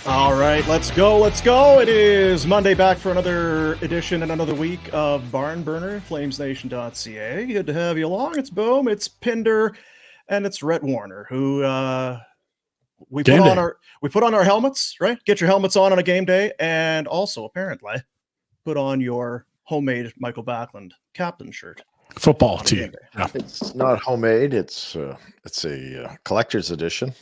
All right, let's go. Let's go. It is Monday, back for another edition and another week of Barn Burner, FlamesNation.ca. Good to have you along. It's Boom, it's Pinder, and it's Rhett Warner, who we put on our helmets, right? Get your helmets on a game day, and also apparently put on your homemade Michael Backlund captain shirt. Football team. Yeah. It's not homemade. It's a collector's edition.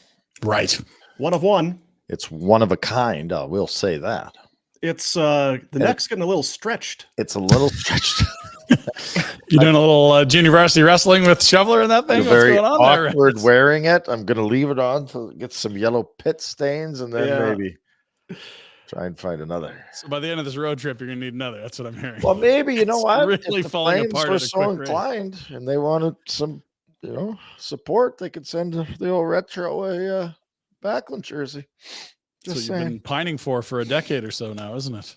Right. One of one. It's one of a kind. I will say that. It's the neck's getting a little stretched. It's a little stretched. You doing a little junior varsity wrestling with Shoveler and that thing? What's very going on awkward there? wearing it. I'm going to leave it on to get some yellow pit stains, and then maybe try and find another. So by the end of this road trip, you're going to need another. That's what I'm hearing. Well, maybe, you know what? Really if the falling Flames apart were so inclined and they wanted some, support, they could send the old retro Backlund jersey. Just so you've been pining for a decade or so now, isn't it?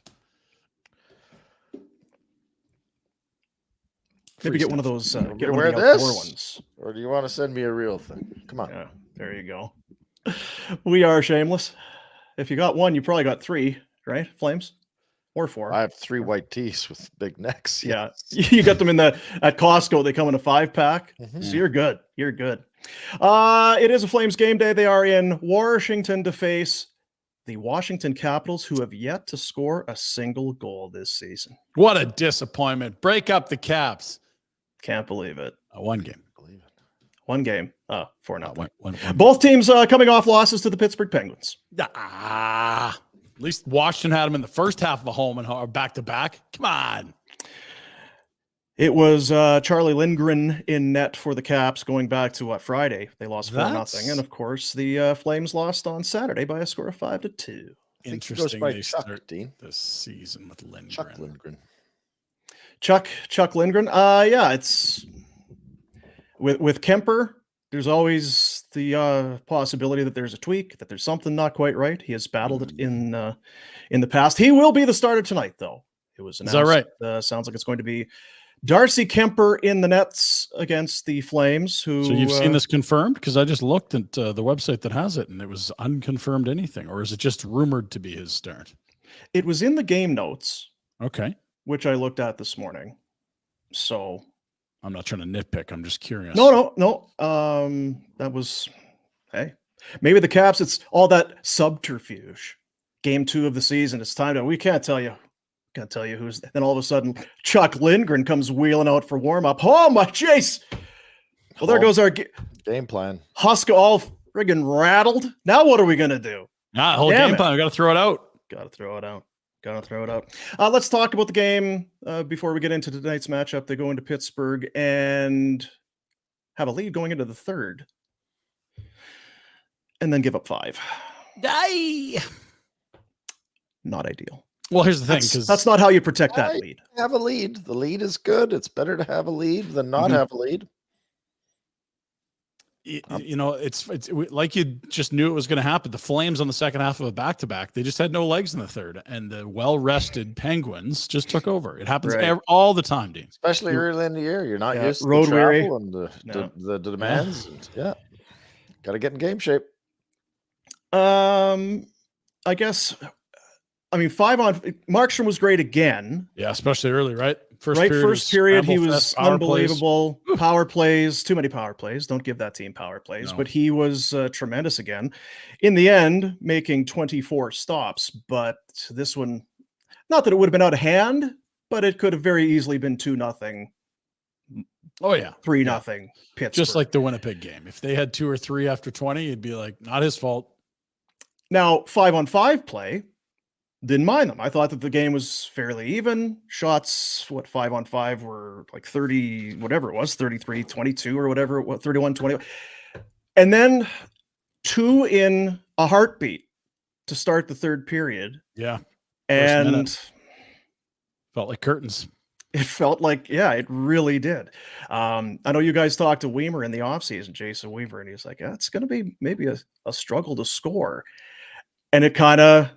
Maybe get one of those. Get one wear of the outdoor this ones. Or do you want to send me a real thing? Come on. Yeah, there you go. We are shameless. If you got one, you probably got three, right? Flames, or four. I have 3 white tees with big necks. Yeah, you got them at Costco. They come in a 5-pack, so you're good. You're good. It is a Flames game day. They are in Washington to face the Washington Capitals, who have yet to score a single goal this season. What a disappointment. Break up the Caps. Can't believe it. One game. One game. 4-0. One. Both teams coming off losses to the Pittsburgh Penguins. At least Washington had them in the first half of a home and back-to-back. Come on. It was Charlie Lindgren in net for the Caps going back to Friday. They lost 4-0. And of course, the Flames lost on Saturday by a score of 5-2. Interesting. They start this season with Lindgren. Chuck Lindgren. It's with Kemper. There's always the possibility that there's a tweak, that there's something not quite right. He has battled it in the past. He will be the starter tonight, though. It was announced. Is that right? Sounds like it's going to be Darcy Kemper in the nets against the Flames. So you've seen this confirmed? Because I just looked at the website that has it, and it was unconfirmed anything. Or is it just rumored to be his start? It was in the game notes. Okay. Which I looked at this morning. So I'm not trying to nitpick. I'm just curious. No. That was, maybe the Caps, it's all that subterfuge. Game 2 of the season. It's time to, we can't tell you who's, then all of a sudden Chuck Lindgren comes wheeling out for warm-up. Oh my jeez. Well, there goes our game plan. Husk all friggin' rattled. Now what are we gonna do? Whole game plan. We gotta throw it out. Gotta throw it out. Let's talk about the game before we get into tonight's matchup. They go into Pittsburgh and have a lead going into the third, and then give up 5. Not ideal. Well, here's the thing, because that's not how you protect that lead. Have a lead. The lead is good. It's better to have a lead than not have a lead. It's like you just knew it was going to happen. The Flames on the second half of a back-to-back, they just had no legs in the third, and the well-rested Penguins just took over. It happens all the time, Dean. Especially early in the year. You're not used to road the weary travel and the demands. Got to get in game shape. I guess. I mean, Markstrom was great again. Yeah, especially early, right? First period, he was unbelievable. Power plays, too many power plays. Don't give that team power plays, but he was tremendous again. In the end, making 24 stops, but this one, not that it would have been out of hand, but it could have very easily been 2-0. Oh yeah, 3-0 Pittsburgh. Just like the Winnipeg game. If they had 2 or 3 after 20, you'd be like, not his fault. Now, 5-on-5 play. Didn't mind them. I thought that the game was fairly even. Shots, 5-on-5 were like 30, whatever it was, 33-22 or whatever it was, 31-20. And then 2 in a heartbeat to start the third period. Yeah. And felt like curtains. It felt like, it really did. I know you guys talked to Weimer in the offseason, Jason Weaver, and he's like, it's going to be maybe a struggle to score. And it kind of,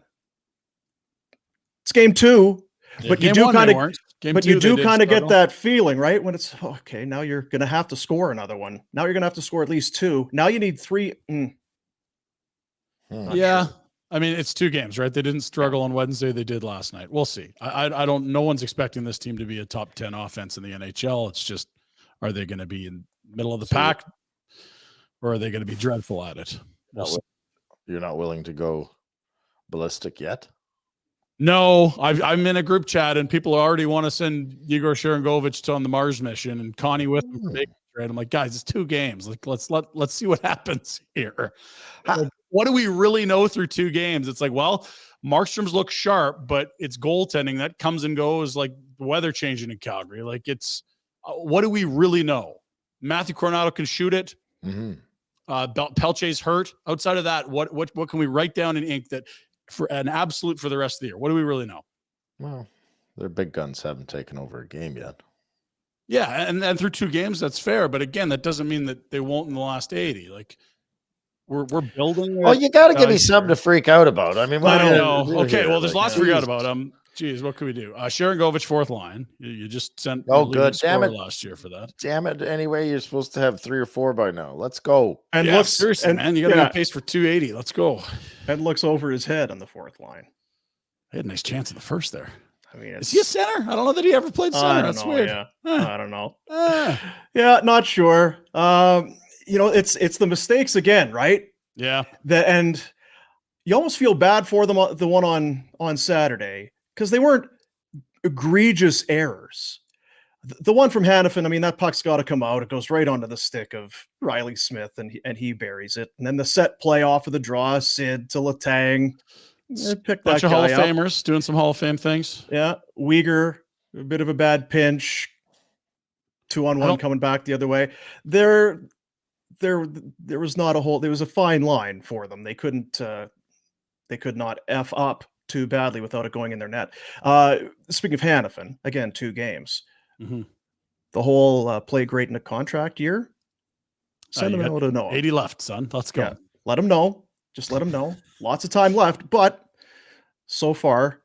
it's game 2, but you do kind of get that feeling, right? When it's okay, now you're going to have to score another one. Now you're going to have to score at least 2. Now you need 3. Yeah. I mean, it's 2 games, right? They didn't struggle on Wednesday. They did last night. We'll see. I don't. No one's expecting this team to be a top 10 offense in the NHL. It's just, are they going to be in middle of the pack, or are they going to be dreadful at it? You're not willing to go ballistic yet? No, I'm in a group chat and people already want to send Igor Sharangovich on the Mars mission and Connie with him. Right? I'm like, guys, it's 2 games. Like, let's see what happens here. What do we really know through 2 games? It's like, well, Markstrom's look sharp, but it's goaltending that comes and goes, like the weather changing in Calgary. Like, it's what do we really know? Matthew Coronato can shoot it. Pelche's hurt. Outside of that, what can we write down in ink that for an absolute for the rest of the year? What do we really know? Well, their big guns haven't taken over a game yet. Yeah, and through 2 games, that's fair. But again, that doesn't mean that they won't in the last 80. Like, we're building. Well, you got to give me something to freak out about. I mean, I don't know. Okay, well, there's lots to freak out about. Geez, what could we do? Sharangovich 4th line. You just sent. Oh, good. Damn it! Last year for that. Damn it! Anyway, you're supposed to have 3 or 4 by now. Let's go. And look, seriously, man, you got to be on pace for 280. Let's go. And looks over his head on the 4th line. He had a nice chance in the first there. I mean, is he a center? I don't know that he ever played center. That's weird. Yeah. I don't know. Yeah, not sure. It's the mistakes again, right? Yeah. And you almost feel bad for them. The one on Saturday, because they weren't egregious errors. The one from Hanifin, I mean, that puck's got to come out. It goes right onto the stick of Riley Smith, and he buries it. And then the set play off of the draw, Sid to Letang. Pick bunch that of Hall of guy Famers doing some Hall of Fame things. Yeah, Uyghur, a bit of a bad pinch. 2-on-1 coming back the other way. There was not a whole. There was a fine line for them. They could not F up too badly without it going in their net. Speaking of Hanifin, again, 2 games. Mm-hmm. The whole play great in a contract year. Send him out to know. 80 left, son. Let's go. Yeah, let him know. Just let him know. Lots of time left, but so far,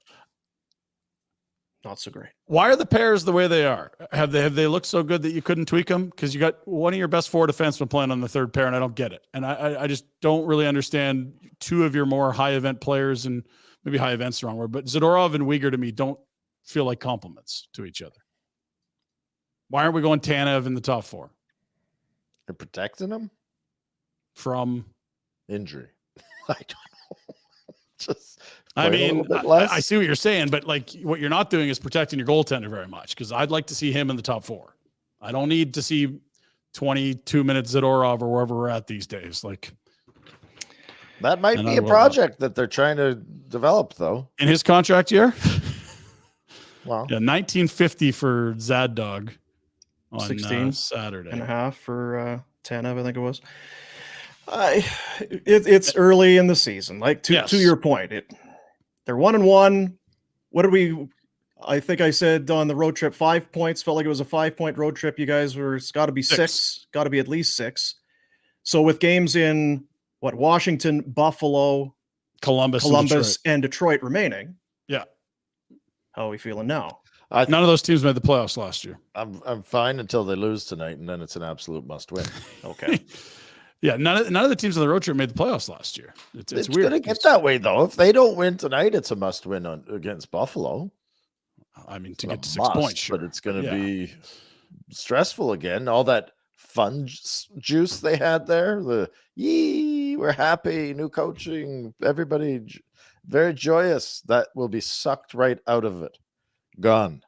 not so great. Why are the pairs the way they are? Have they looked so good that you couldn't tweak them? Because you got one of your best 4 defensemen playing on the 3rd pair, and I don't get it. And I just don't really understand 2 of your more high event players, and maybe high event's the wrong word, but Zadorov and Uyghur to me don't feel like compliments to each other. Why aren't we going Tanev in the top 4? You're protecting them from injury. I don't know. Just I mean, I see what you're saying, but like what you're not doing is protecting your goaltender very much, because I'd like to see him in the top 4. I don't need to see 22 minutes Zadorov or wherever we're at these days. Like, that might be a project that they're trying to develop, though. In his contract year? Wow. Yeah, 1950 for Zad Dog on 16 Saturday. And a half for Tanev, I think it was. It's early in the season. Like to your point, they're 1-1. What did we? I think I said on the road trip 5 points. Felt like it was a 5-point road trip. You guys were. It's got to be 6. Got to be at least 6. So with games in Washington, Buffalo, Columbus, and Detroit remaining. Yeah. How are we feeling now? None of those teams made the playoffs last year. I'm fine until they lose tonight, and then it's an absolute must-win. Okay. Yeah, none of the teams on the road trip made the playoffs last year. It's weird. Going to get that way, though. If they don't win tonight, it's a must-win against Buffalo. I mean, to get to 6 points, sure. But it's going to be stressful again. All that fun juice they had there. We're happy, new coaching, everybody very joyous. That will be sucked right out of it. Gone.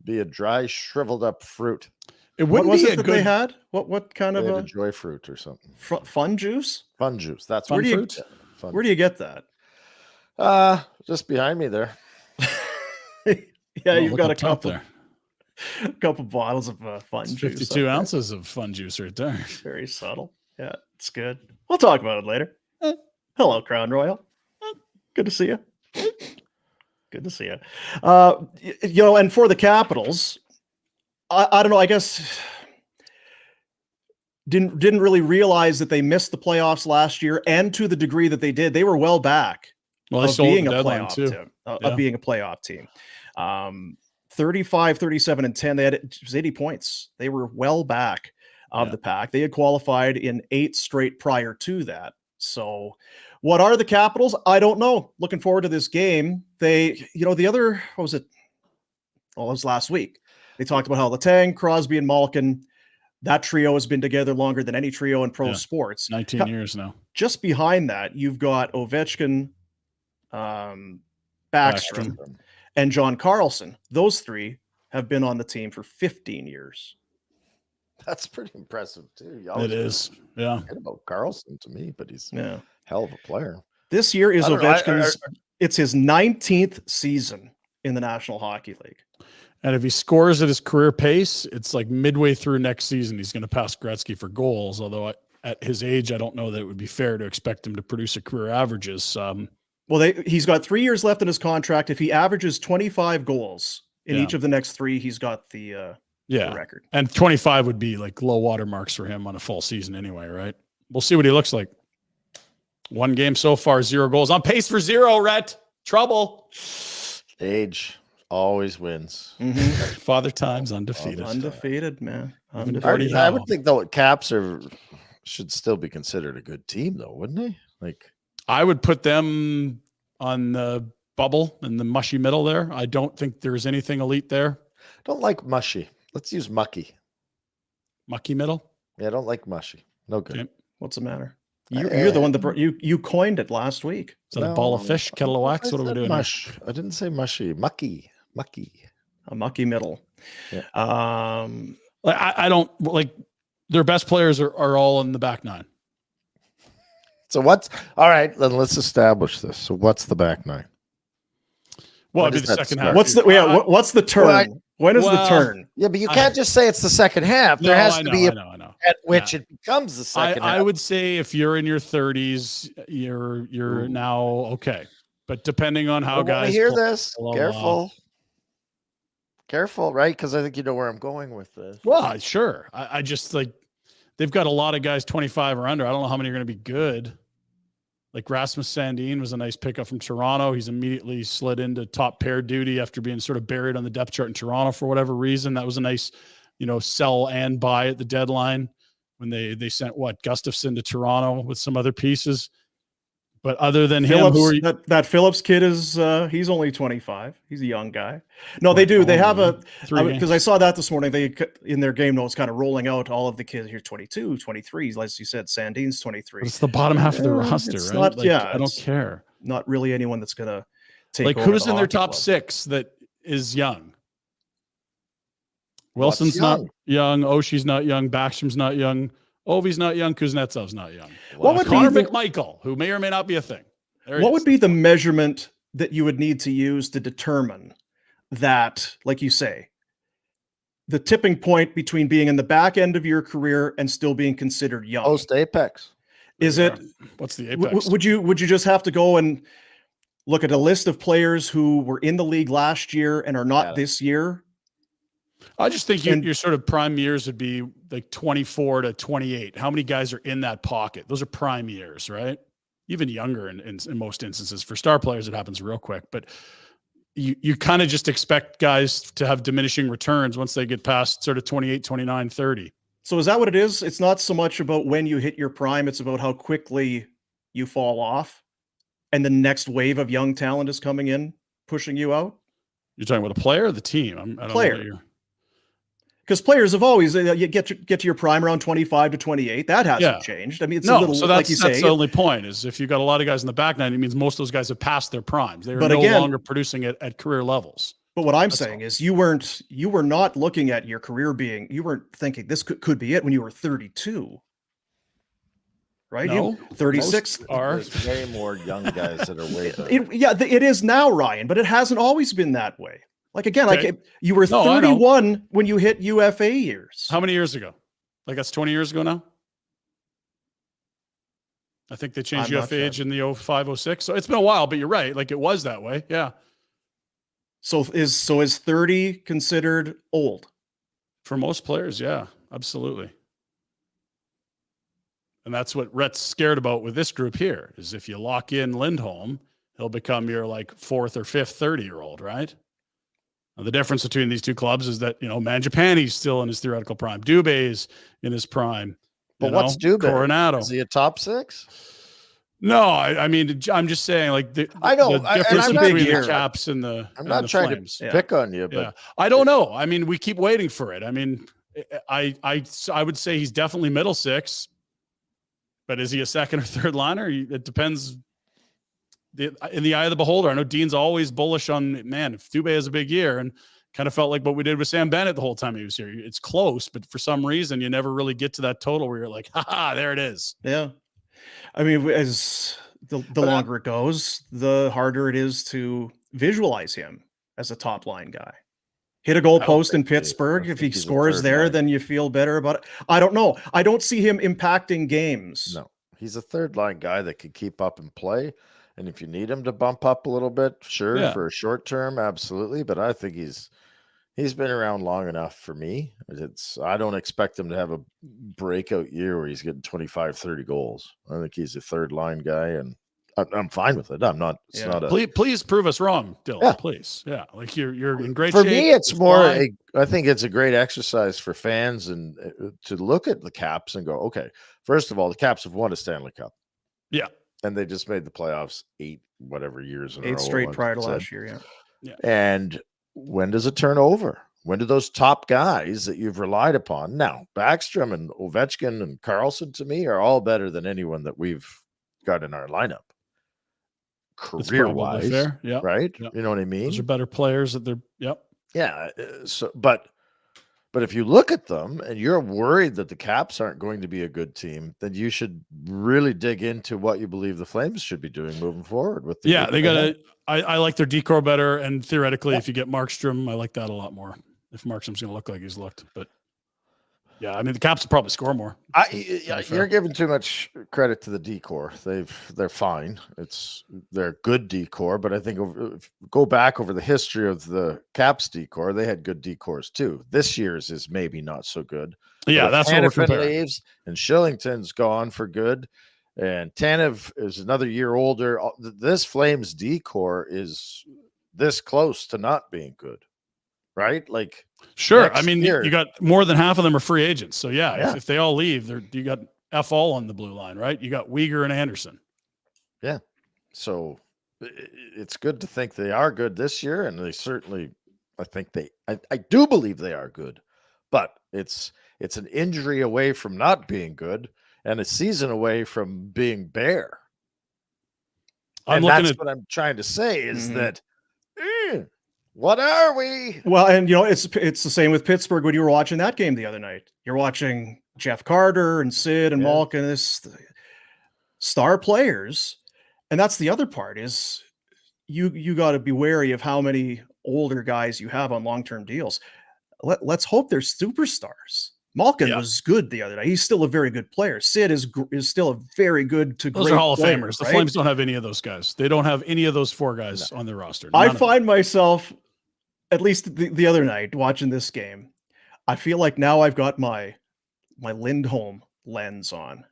Be a dry, shriveled up fruit. It wouldn't what was be it that they had? What kind of a joy fruit or something? Fun juice? Fun juice. That's where do you get that? Just behind me there. Yeah, you've got a couple bottles of fun juice. 52 ounces of fun juice right there. Very subtle. Yeah, it's good. We'll talk about it later. Hello, Crown Royal. Good to see you. Good to see you. And for the Capitals, I don't know. I guess didn't really realize that they missed the playoffs last year, and to the degree that they did, they were well back. Well, they being a playoff team, of being a playoff team. 35, 37, and 10. They had 80 points. They were well back of the pack. They had qualified in 8 straight prior to that. So What are the Capitals? I don't know. Looking forward to this game. They, the other, what was it? Oh, it was last week. They talked about how Letang, Crosby, and Malkin, that trio has been together longer than any trio in pro sports. 19 years now. Just behind that, you've got Ovechkin, Backstrom, and John Carlson. Those three have been on the team for 15 years. That's pretty impressive too. It is. Yeah. Forget about Carlson to me, but he's a hell of a player. This year is Ovechkin's. It's his 19th season in the National Hockey League. And if he scores at his career pace, it's like midway through next season, he's going to pass Gretzky for goals. Although at his age, I don't know that it would be fair to expect him to produce a career averages. Well, he's got 3 years left in his contract. If he averages 25 goals in each of the next 3, he's got the record. And 25 would be like low water marks for him on a full season anyway, right? We'll see what he looks like. 1 game so far, 0 goals. On pace for 0, Rhett. Trouble. Age always wins. Mm-hmm. Father time's undefeated. Undefeated, man. Undefeated. I would think, though, Caps should still be considered a good team, though, wouldn't they? Like, I would put them on the bubble in the mushy middle there. I don't think there's anything elite there. Don't like mushy. Let's use mucky. Mucky middle? Yeah, I don't like mushy. No good. Okay. What's the matter? You're the one that you coined it last week. Is that a ball of fish, kettle of wax? What are we doing? Mush. I didn't say mushy. Mucky. A mucky middle. Yeah. I don't like their best players are all in the back nine. So all right, then let's establish this. So what's the back nine? Well, it'd be the second half. What's the turn? When is the turn? Yeah, but you can't just say it's the second half. There has to be a at which it becomes the second half. I would say if you're in your 30s, you're now okay. But depending on how guys hear this, careful, right? Because I think you know where I'm going with this. Well, sure. I just like they've got a lot of guys 25 or under. I don't know how many are going to be good. Like Rasmus Sandin was a nice pickup from Toronto. He's immediately slid into top pair duty after being sort of buried on the depth chart in Toronto for whatever reason. That was a nice, sell and buy at the deadline when they sent Gustafsson to Toronto with some other pieces. But other than Phillips, him, who are you? That Phillips kid is he's only 25. He's a young guy. No, they do. They have because I saw that this morning. They in their game notes kind of rolling out all of the kids here 22, 23. As you said, Sandin's 23. It's the bottom half of the roster, right? Not, I don't care. Not really anyone that's gonna take. Like over who's in their top club. 6 that is young? Wilson's not young. Oshie's not young. Backstrom's not young. Ovi's not young. Kuznetsov's not young. What would Connor McMichael, who may or may not be a thing. What would be the measurement that you would need to use to determine that, like you say, the tipping point between being in the back end of your career and still being considered young? Post apex. Is it? What's the apex? Would you just have to go and look at a list of players who were in the league last year and are not this year? I just think your sort of prime years would be like 24 to 28. How many guys are in that pocket? Those are prime years, right? Even younger in most instances. For star players, it happens real quick. But you kind of just expect guys to have diminishing returns once they get past sort of 28, 29, 30. So is that what it is? It's not so much about when you hit your prime. It's about how quickly you fall off and the next wave of young talent is coming in, pushing you out. You're talking about a player or the team? I don't player. know because players have always you get to your prime around 25 to 28. That hasn't changed. I mean, it's a little like you say. That's the only point is if you've got a lot of guys in the back nine, it means most of those guys have passed their primes. They are no longer producing it at career levels. But what I'm saying is you were not looking at your career you weren't thinking this could be it when you were 32. Right? No, 36 are way more young guys that are way better. It is now, Ryan, but it hasn't always been that way. Like again, like you were 31 when you hit UFA years. How many years ago? Like that's 20 years ago now. I think they changed UFA age in the 05, 06. So it's been a while, but you're right. Like it was that way. Yeah. So is 30 considered old? For most players, yeah, absolutely. And that's what Rhett's scared about with this group here is if you lock in Lindholm, he'll become your like 4th or 5th 30-year-old, right? Now, the difference between these two clubs is that, Mangiapane's still in his theoretical prime. Dubé's in his prime. But what's Dubé? Coronato. Is he a top 6? No, I mean, I'm just saying, like I know, the and difference I'm between not- the Caps and the I'm and not the trying Flames. to pick on you, Yeah, but I don't know. I mean, we keep waiting for it. I mean, I would say he's definitely middle six, but is he a second or third liner? It depends. In the eye of the beholder. I know Dean's always bullish on, man, if Dubé has a big year, and kind of felt like what we did with Sam Bennett the whole time he was here. It's close, but for some reason you never really get to that total where you're like, ha, there it is. Yeah. I mean, as the longer it goes, the harder it is to visualize him as a top line guy. Hit a goal I don't post in think Pittsburgh. I If think he he's a scores third there, line. then you feel better about it. I don't know. I don't see him impacting games. No, he's a third line guy that can keep up and play. And if you need him to bump up a little bit, sure, Yeah. for a short term, absolutely. But I think he's been around long enough for me. I don't expect him to have a breakout year where he's getting 25, 30 goals. I think he's a third line guy, and I'm fine with it. I'm not. It's Yeah. not a. Please prove us wrong, Dylan. Yeah. Please, yeah. Like you're in great For shape. me, it's more. fine. I think it's a great exercise for fans and to look at the Caps and go, okay. First of all, the Caps have won a Stanley Cup. Yeah. And they just made the playoffs 8 whatever years in a row. 8 straight like prior you to said. last year. Yeah. And when does it turn over? When do those top guys that you've relied upon now, Backstrom and Ovechkin and Carlson, to me, are all better than anyone that we've got in our lineup, That's career probably wise, fair. Yeah. right? Yep. You know what I mean? Those are better players that they're. Yep. Yeah. So, but if you look at them and you're worried that the Caps aren't going to be a good team, then you should really dig into what you believe the Flames should be doing moving forward. With the They got to. I like their decor better, and theoretically, if you get Markstrom, I like that a lot more. If Markstrom's going to look like he's looked, but yeah, I mean the Caps will probably score more. You're giving too much credit to the decor. They're fine. They're good decor, but I think go back over the history of the Caps decor, they had good decors too. This year's is maybe not so good. Yeah, that's what we're comparing. Leaves and Shillington's gone for good, and Tanev is another year older. This Flames decor is this close to not being good, right? Like. Sure. I mean, year, you got more than half of them are free agents. So yeah. If they all leave, you got F all on the blue line, right? You got Uyghur and Anderson. Yeah. So it's good to think they are good this year. And they certainly, I do believe they are good, but it's an injury away from not being good and a season away from being bare. That's what I'm trying to say is that, what are we? Well, and it's the same with Pittsburgh when you were watching that game the other night. You're watching Jeff Carter and Sid and Malkin, this star players. And that's the other part is you got to be wary of how many older guys you have on long-term deals. Let's hope they're superstars. Malkin was good the other night. He's still a very good player. Sid is still a very good to those great are Hall of player, Famers. The right? Flames don't have any of those guys. They don't have any of those 4 guys on their roster. I find myself, at least the other night, watching this game, I feel like now I've got my Lindholm lens on.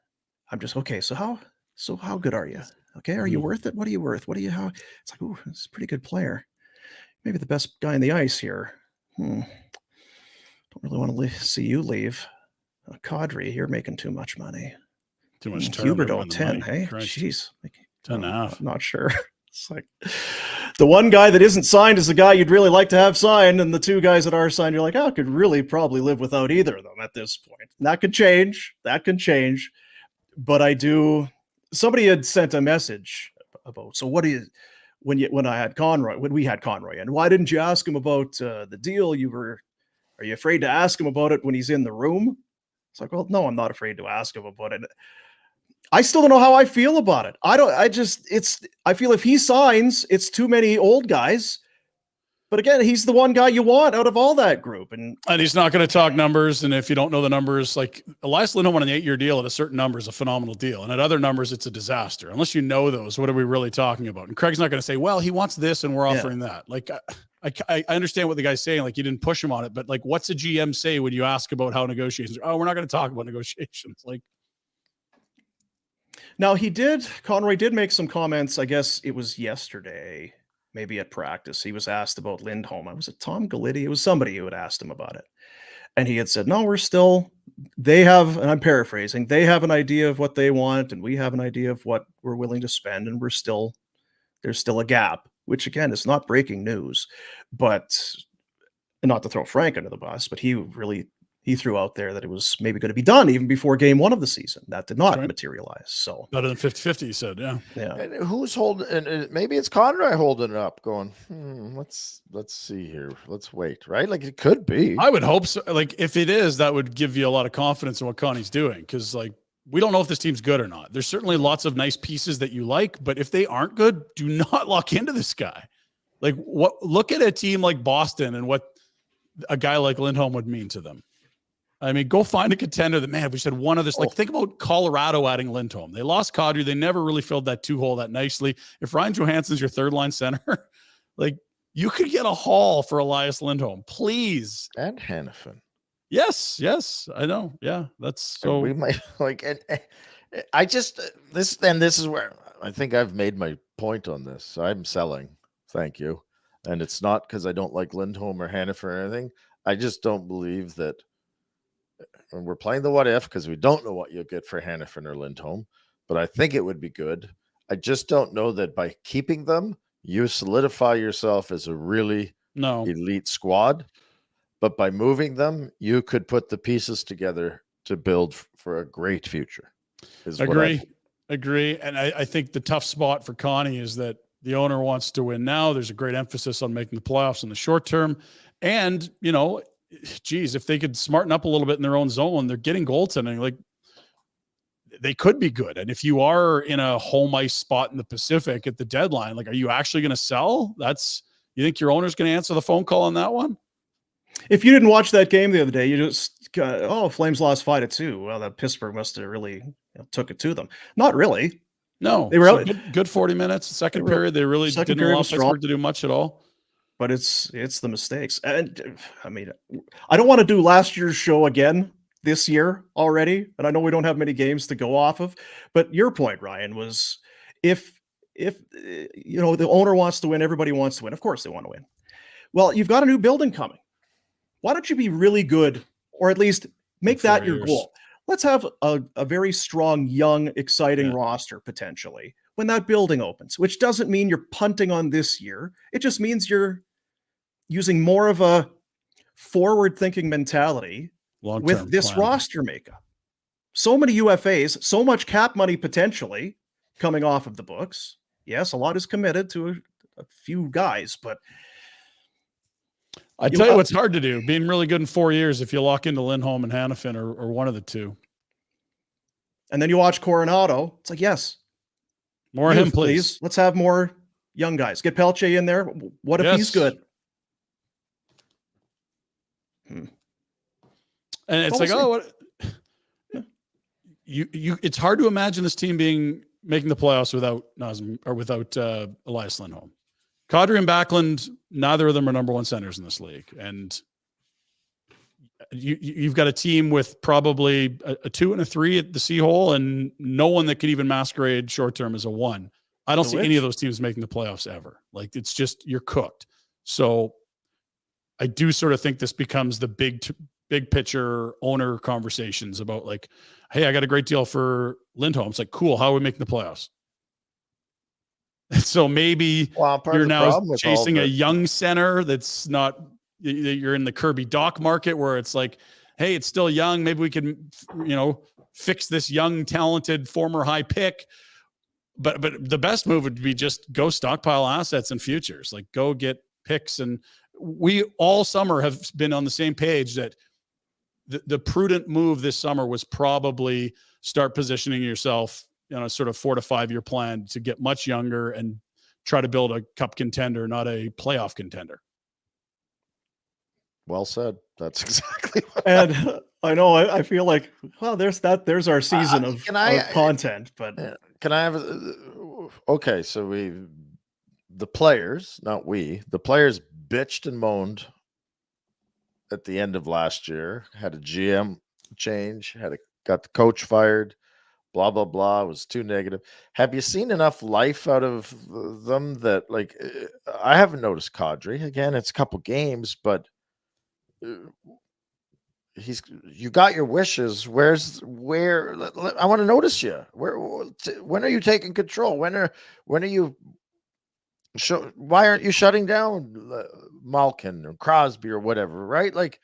I'm just, okay, so how good are you? Okay, are you worth it? What are you worth? How? It's like, ooh, this is a pretty good player. Maybe the best guy in the ice here. Don't really want to see you leave. Kadri, you're making too much money. Too much. Huberdeau 10, hey? Jeez. 10 and a half. I'm not sure. It's like the one guy that isn't signed is the guy you'd really like to have signed, and the 2 guys that are signed, you're like, I could really probably live without either of them at this point. And that could change. But somebody had sent a message about, so what is, when we had Conroy, and why didn't you ask him about the deal? Are you afraid to ask him about it when he's in the room? It's like, well, no, I'm not afraid to ask him about it. I still don't know how I feel about it. I feel if he signs, it's too many old guys. But again, he's the one guy you want out of all that group. And he's not going to talk numbers. And if you don't know the numbers, like Elias Lindholm on an 8-year deal at a certain number is a phenomenal deal. And at other numbers, it's a disaster. Unless you know those, what are we really talking about? And Craig's not going to say, well, he wants this and we're offering that. Like, I understand what the guy's saying. Like, you didn't push him on it, but like, what's a GM say when you ask about how negotiations are? Oh, we're not going to talk about negotiations. Like, now Conroy did make some comments. I guess it was yesterday, maybe at practice. He was asked about Lindholm. Was it Tom Gallitti? It was somebody who had asked him about it. And he had said, no, we're still they have, and I'm paraphrasing, they have an idea of what they want, and we have an idea of what we're willing to spend, and there's still a gap, which again is not breaking news, but and not to throw Frank under the bus, but he threw out there that it was maybe going to be done even before game 1 of the season. That did not materialize. So better than 50-50, you said, yeah. And who's holding? And maybe it's Conrad holding it up, going, let's see here, let's wait, right? Like it could be. I would hope so. Like if it is, that would give you a lot of confidence in what Connie's doing, because like we don't know if this team's good or not. There's certainly lots of nice pieces that you like, but if they aren't good, do not lock into this guy. Like look at a team like Boston and what a guy like Lindholm would mean to them. I mean, go find a contender that, man, we said one of this. Like, think about Colorado adding Lindholm. They lost Kadri. They never really filled that 2-hole that nicely. If Ryan Johansson's your third line center, like you could get a haul for Elias Lindholm, please. And Hannafin. Yes, I know. Yeah, that's so. And we might like, and I just this is where I think I've made my point on this. I'm selling. Thank you. And it's not because I don't like Lindholm or Hannafin or anything. I just don't believe that. And we're playing the what if because we don't know what you'll get for Hannafin or Lindholm, but I think it would be good. I just don't know that by keeping them, you solidify yourself as a really elite squad. But by moving them, you could put the pieces together to build for a great future. Agree. And I think the tough spot for Connie is that the owner wants to win now. There's a great emphasis on making the playoffs in the short term. And, you know, geez, if they could smarten up a little bit in their own zone, they're getting goaltending. Like they could be good. And if you are in a home ice spot in the Pacific at the deadline, like, are you actually going to sell? You think your owner's going to answer the phone call on that one? If you didn't watch that game the other day, you just Flames lost 5-2. Well, that Pittsburgh must have really took it to them. Not really. No, they were good 40 minutes. Second period, they really didn't allow Pittsburgh to do much at all. But it's the mistakes. And I mean, I don't want to do last year's show again this year already. And I know we don't have many games to go off of, but your point, Ryan, was if you know, the owner wants to win, everybody wants to win. Of course they want to win. Well, you've got a new building coming. Why don't you be really good, or at least make that your goal? Let's have a very strong, young, exciting roster potentially when that building opens, which doesn't mean you're punting on this year. It just means you're using more of a forward-thinking mentality with this roster makeup. So many UFAs, so much cap money potentially coming off of the books. Yes, a lot is committed to a few guys, but I tell you what's hard to do, being really good in 4 years if you lock into Lindholm and Hannafin or one of the two. And then you watch Coronato. It's like, yes. More of him, please. Let's have more young guys. Get Pelche in there. What if he's good? And it's like, it's hard to imagine this team making the playoffs without Nazem or without Elias Lindholm. Kadri and Backlund, neither of them are number one centers in this league. And you've got a team with probably a 2 and a 3 at the C-hole and no one that could even masquerade short-term as a 1. I don't see any of those teams making the playoffs ever. Like, it's just, you're cooked. So I do sort of think this becomes the big picture owner conversations about like, hey, I got a great deal for Lindholm. It's like, cool. How are we making the playoffs? So maybe you're now chasing a young center that's not, you're in the Kirby Doc market where it's like, hey, it's still young. Maybe we can, fix this young, talented former high pick. But the best move would be just go stockpile assets and futures, like go get picks. And we all summer have been on the same page that the prudent move this summer was probably start positioning yourself in a sort of 4 to 5 year plan to get much younger and try to build a cup contender, not a playoff contender. Well said. That's exactly what I know. I feel like, well, there's our season of content, but can I have okay. So the players bitched and moaned at the end of last year, had a GM change, got the coach fired, blah, blah, blah, was too negative. Have you seen enough life out of them that, like, I haven't noticed Kadri. Again, it's a couple games, but you got your wishes. Where I want to notice you. When are you taking control? When are you why aren't you shutting down Malkin or Crosby or whatever, right? Like,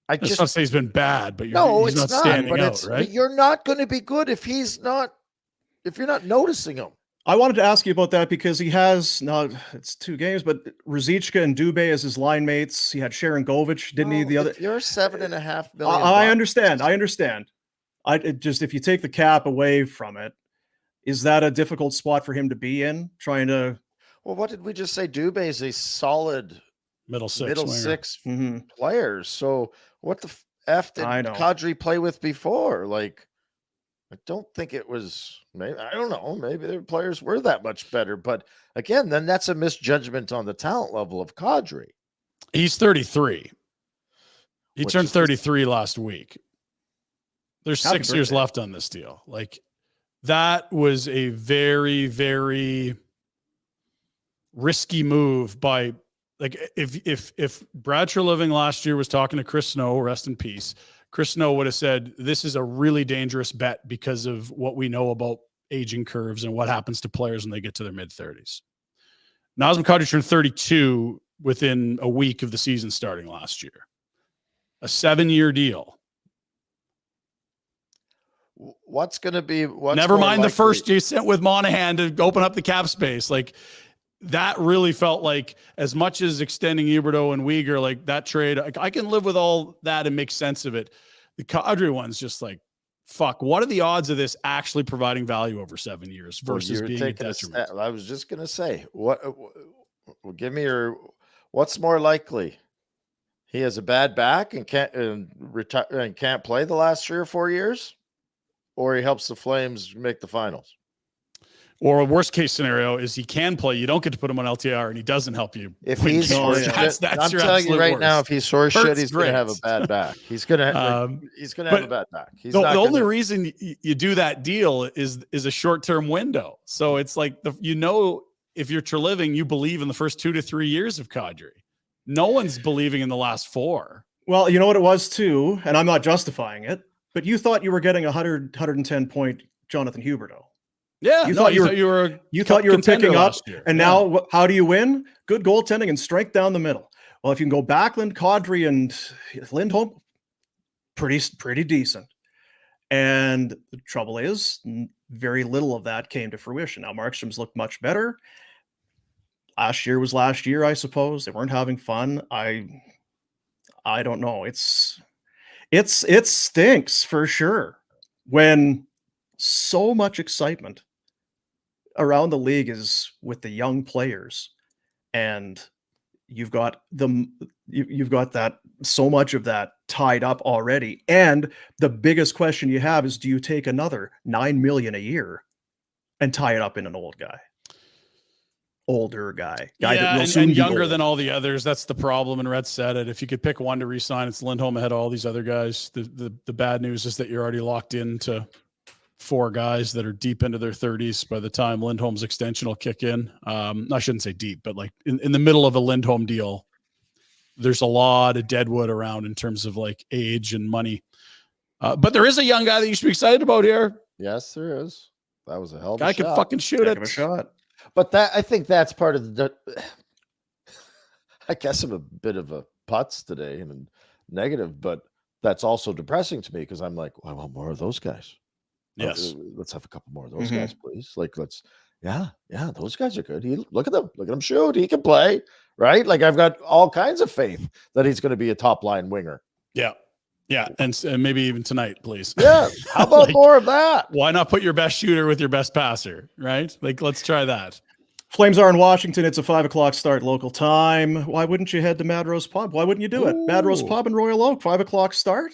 I It's just not to say he's been bad, but no, he's it's not standing but out, right? But you're not going to be good if you're not noticing him. I wanted to ask you about that because he has now it's 2 games, but Ruzicka and Dubé as his line mates. He had Sharon Govich, didn't he? The other, If you're $7.5 million. I understand. If you take the cap away from it, is that a difficult spot for him to be in? Trying to. Well, what did we just say? Dubé is a solid middle six player. So what the F did Kadri play with before? Like, I don't think it was. Maybe I don't know. Maybe their players were that much better. But again, then that's a misjudgment on the talent level of Kadri. He's 33. He turned 33 last week. There's 6 years left on this deal. Like, that was a very, very risky move by, like, if Brad Treliving last year was talking to Chris Snow, rest in peace, Chris Snow would have said, this is a really dangerous bet because of what we know about aging curves and what happens to players when they get to their mid-30s. Nazem Kadri turned 32 within a week of the season starting last year. A 7-year deal. What's going to be? Never mind the first you sent with Monahan to open up the cap space. Like, that really felt like, as much as extending Huberdeau and Weegar, like that trade, I can live with all that and make sense of it. The Kadri one's just like, fuck, what are the odds of this actually providing value over 7 years versus being a detriment? I was just going to say, give me what's more likely? He has a bad back and can't retire and can't play the last 3 or 4 years, or he helps the Flames make the finals. Or a worst case scenario is he can play. You don't get to put him on LTR, and he doesn't help you. If he's that's I'm your telling you right worst. now, if he's sore shit, he's going to have a bad back. He's going to have a bad back. The only reason you do that deal is a short term window. So it's like if you're Treliving, you believe in the first 2 to 3 years of Kadri. No one's believing in the last 4. Well, you know what it was too, and I'm not justifying it, but you thought you were getting 110 point Jonathan Huberdeau. Yeah, you thought you were picking up, and now how do you win? Good goaltending and strength down the middle. Well, if you can go Backlund, Kadri, and Lindholm, pretty decent. And the trouble is, very little of that came to fruition. Now Markstrom's looked much better. Last year was last year, I suppose. They weren't having fun. I don't know. It stinks for sure when so much excitement around the league is with the young players, and you've got that so much of that tied up already. And the biggest question you have is, do you take another $9 million a year and tie it up in an older guy that will soon and be younger old. than all the others? That's the problem. And Red said it. If you could pick one to re-sign, it's Lindholm ahead of all these other guys. The bad news is that you're already locked into 4 guys that are deep into their 30s by the time Lindholm's extension will kick in. I shouldn't say deep, but like in the middle of a Lindholm deal, there's a lot of deadwood around in terms of like age and money. But there is a young guy that you should be excited about here. Yes, there is. That was a hell of a shot. Guy could fucking shoot it. A shot. But I think that's part of the. I guess I'm a bit of a putz today and negative, but that's also depressing to me because I'm like, well, I want more of those guys. Yes, let's have a couple more of those guys, please. Like, those guys are good. Look at them shoot. He can play, right? Like, I've got all kinds of faith that he's going to be a top line winger. Yeah, and maybe even tonight, please. Yeah, how about more of that? Why not put your best shooter with your best passer, right? Like, let's try that. Flames are in Washington. It's a 5:00 start local time. Why wouldn't you head to Mad Rose Pub? Why wouldn't you do it? Mad Rose Pub in Royal Oak, 5:00 start.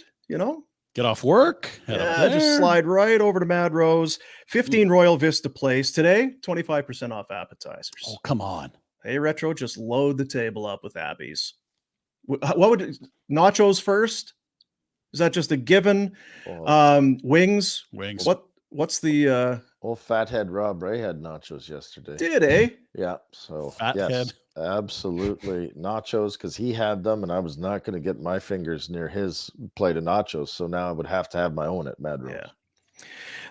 Get off work. Just slide right over to Mad Rose. 15 Royal Vista Place today. 25% off appetizers. Oh, come on. Hey, Retro, just load the table up with Abby's. What would nachos first? Is that just a given? Wings. What's the old fathead Rob Ray had nachos yesterday? Did Yeah. So fathead. Absolutely. Nachos, because he had them, and I was not going to get my fingers near his plate of nachos. So now I would have to have my own at Mad Rose. Yeah.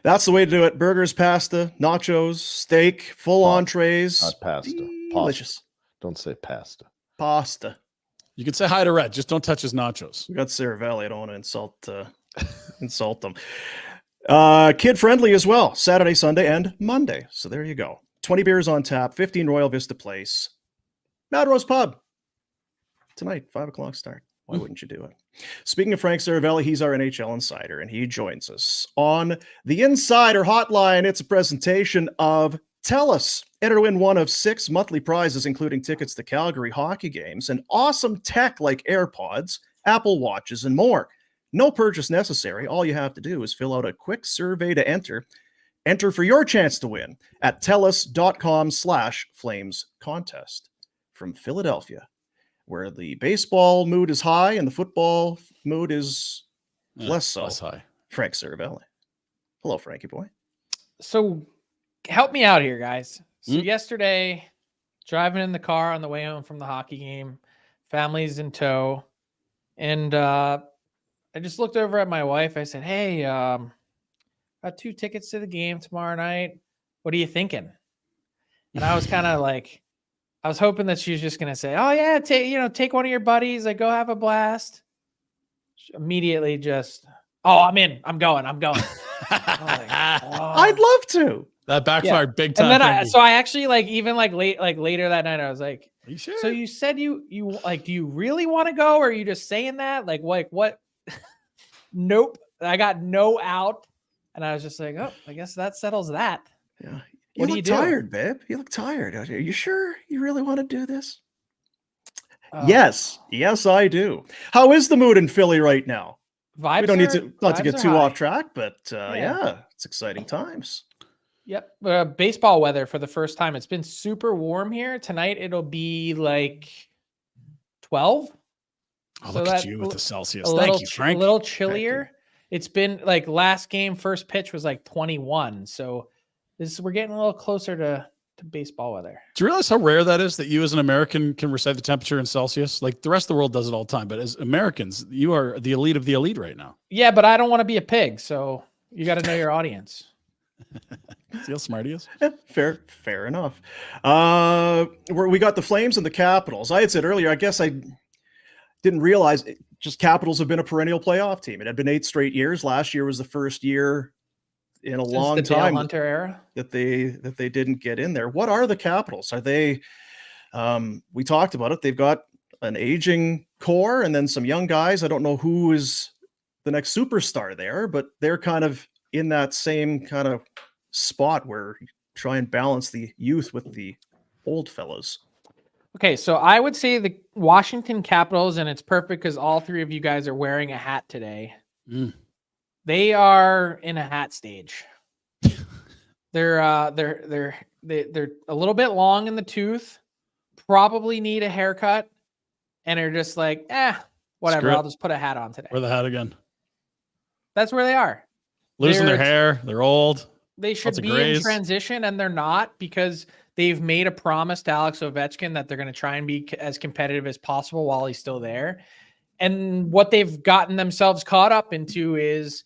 That's the way to do it. Burgers, pasta, nachos, steak, full entrees. Not pasta. Delicious. Pasta. Don't say pasta. Pasta. You can say hi to Red. Just don't touch his nachos. We got Seravalli. I don't want to insult them. Kid friendly as well. Saturday, Sunday, and Monday. So there you go. 20 beers on tap. 15 Royal Vista Place. Mad Rose Pub. Tonight, 5 o'clock start. Why wouldn't you do it? Speaking of Frank Seravalli, he's our NHL insider, and he joins us on the Insider Hotline. It's a presentation of TELUS. Enter to win one of 6 monthly prizes, including tickets to Calgary hockey games and awesome tech like AirPods, Apple Watches, and more. No purchase necessary. All you have to do is fill out a quick survey to enter. Enter for your chance to win at TELUS.com/Flames contest. From Philadelphia, where the baseball mood is high and the football mood is less so. Less high. Frank Seravalli. Hello, Frankie boy. So help me out here, guys. So yesterday, driving in the car on the way home from the hockey game, family's in tow. And I just looked over at my wife. I said, hey, got 2 tickets to the game tomorrow night. What are you thinking? And I was kind of like, I was hoping that she was just going to say, oh yeah, take one of your buddies, like go have a blast. She immediately just, oh, I'm in, I'm going. I'm like, oh. I'd love to. That backfired big time. And then I actually later that night, I was like, are you sure? So you said you like, do you really want to go? Or are you just saying that? Like what? Nope. I got no out. And I was just like, oh, I guess that settles that. Yeah. What You do look you do? tired, babe. You look tired. Are you sure you really want to do this? Yes, I do. How is the mood in Philly right now? Vibes We don't need to not to vibes get are too high. off track, but Yeah. yeah, it's exciting times. Yep. Baseball weather for the first time. It's been super warm here. Tonight it'll be like 12. Oh, So look at that you with the Celsius. A Thank little, you, Frank. a little chillier. It's been like last game, first pitch was like 21. So we're getting a little closer to baseball weather. Do you realize how rare that is that you as an American can recite the temperature in Celsius? Like the rest of the world does it all the time. But as Americans, you are the elite of the elite right now. Yeah, but I don't want to be a pig. So you got to know your audience. See how smart he is? Yeah, fair enough. We got the Flames and the Capitals. I had said earlier, I guess I didn't realize just Capitals have been a perennial playoff team. It had been 8 straight years. Last year was the first year in a long the Dale time Hunter era that they didn't get in there. What are the Capitals? Are they? We talked about it. They've got an aging core and then some young guys. I don't know who is the next superstar there, but they're kind of in that same kind of spot where you try and balance the youth with the old fellows. Okay, so I would say the Washington Capitals, and it's perfect because all 3 of you guys are wearing a hat today. They are in a hat stage. They're a little bit long in the tooth, probably need a haircut, and are just like, whatever. I'll just put a hat on today. Wear the hat again. That's where they are. Losing their hair. They're old. They should be in transition, and they're not because they've made a promise to Alex Ovechkin that they're going to try and be as competitive as possible while he's still there. And what they've gotten themselves caught up into is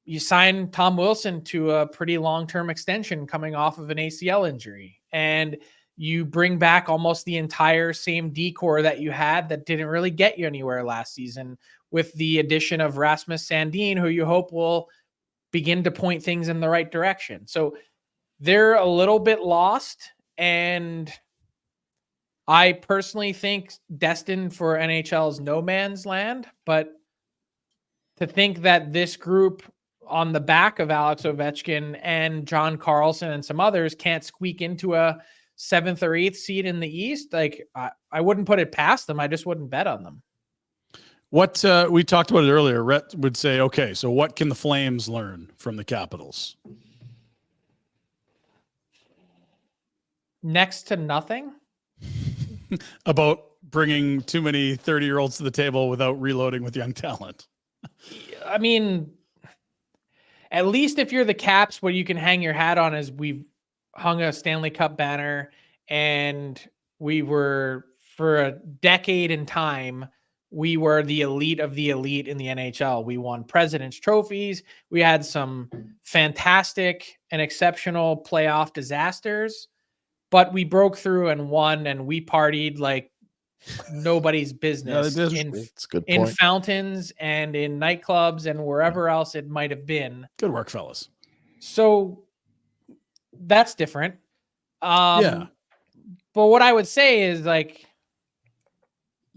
you sign Tom Wilson to a pretty long-term extension coming off of an ACL injury. And you bring back almost the entire same decor that you had that didn't really get you anywhere last season with the addition of Rasmus Sandin, who you hope will begin to point things in the right direction. So they're a little bit lost, and I personally think destined for NHL's no man's land. But to think that this group on the back of Alex Ovechkin and John Carlson and some others can't squeak into a 7th or 8th seed in the East, like I wouldn't put it past them. I just wouldn't bet on them. What we talked about it earlier, Rhett would say, okay, so what can the Flames learn from the Capitals? Next to nothing. About bringing too many 30-year-olds to the table without reloading with young talent. I mean, at least if you're the Caps, what you can hang your hat on is we've hung a Stanley Cup banner and We were, for a decade in time, we were the elite of the elite in the NHL. We won President's trophies. We had some fantastic and exceptional playoff disasters, but we broke through and won, and we partied like nobody's business It's a good in point. fountains and in nightclubs and wherever else it might have been. Good work, fellas. So that's different. Yeah. But what I would say is, like,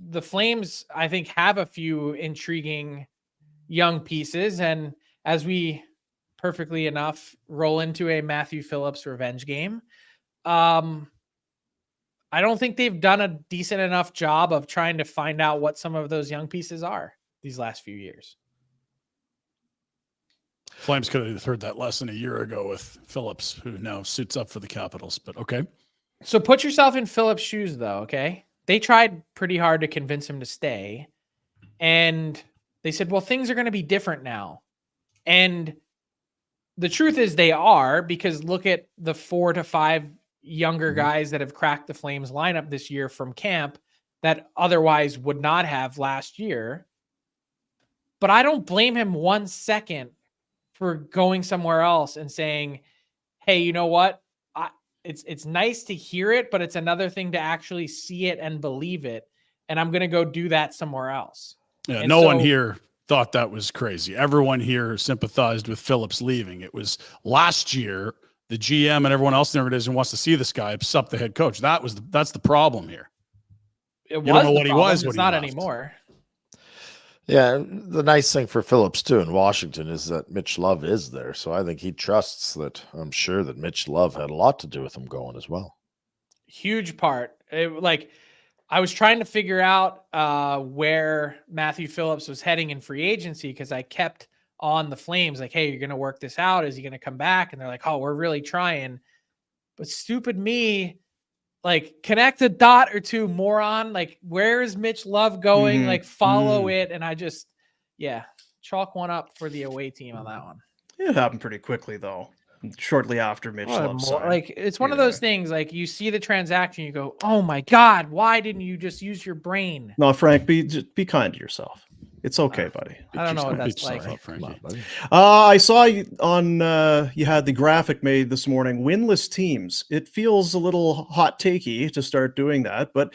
the Flames, I think, have a few intriguing young pieces. And as we perfectly enough roll into a Matthew Phillips revenge game, I don't think they've done a decent enough job of trying to find out what some of those young pieces are these last few years. Flames could have heard that lesson a year ago with Phillips, who now suits up for the Capitals, but okay. So put yourself in Phillips' shoes, though, okay? They tried pretty hard to convince him to stay, and they said, well, things are going to be different now. And the truth is they are, because look at the 4 to 5 younger guys that have cracked the Flames lineup this year from camp that otherwise would not have last year. But I don't blame him 1 second for going somewhere else and saying, hey, you know what? It's nice to hear it, but it's another thing to actually see it and believe it. And I'm going to go do that somewhere else. Yeah, And no one here thought that was crazy. Everyone here sympathized with Phillips leaving. It was last year, the GM and everyone else in the organization wants to see this guy sup the head coach. That's the problem here. You don't know what he was when It's he not left. anymore. Yeah, the nice thing for Phillips too in Washington is that Mitch Love is there, so I think he trusts that. I'm sure that Mitch Love had a lot to do with him going as well. Huge part. I was trying to figure out where Matthew Phillips was heading in free agency, because I kept on the Flames like, hey, you're going to work this out. Is he going to come back? And they're like, oh, we're really trying. But stupid me, like, connect a dot or two, moron. Like, where is Mitch Love going? Like, follow it. And I just, chalk one up for the away team on that one. It happened pretty quickly, though. Shortly after Mitch Love signed. Like, it's one of those things, like, you see the transaction, you go, oh my God, why didn't you just use your brain? No, Frank, be kind to yourself. It's okay, buddy. I don't know what that's like. I saw you on, you had the graphic made this morning, winless teams. It feels a little hot takey to start doing that, but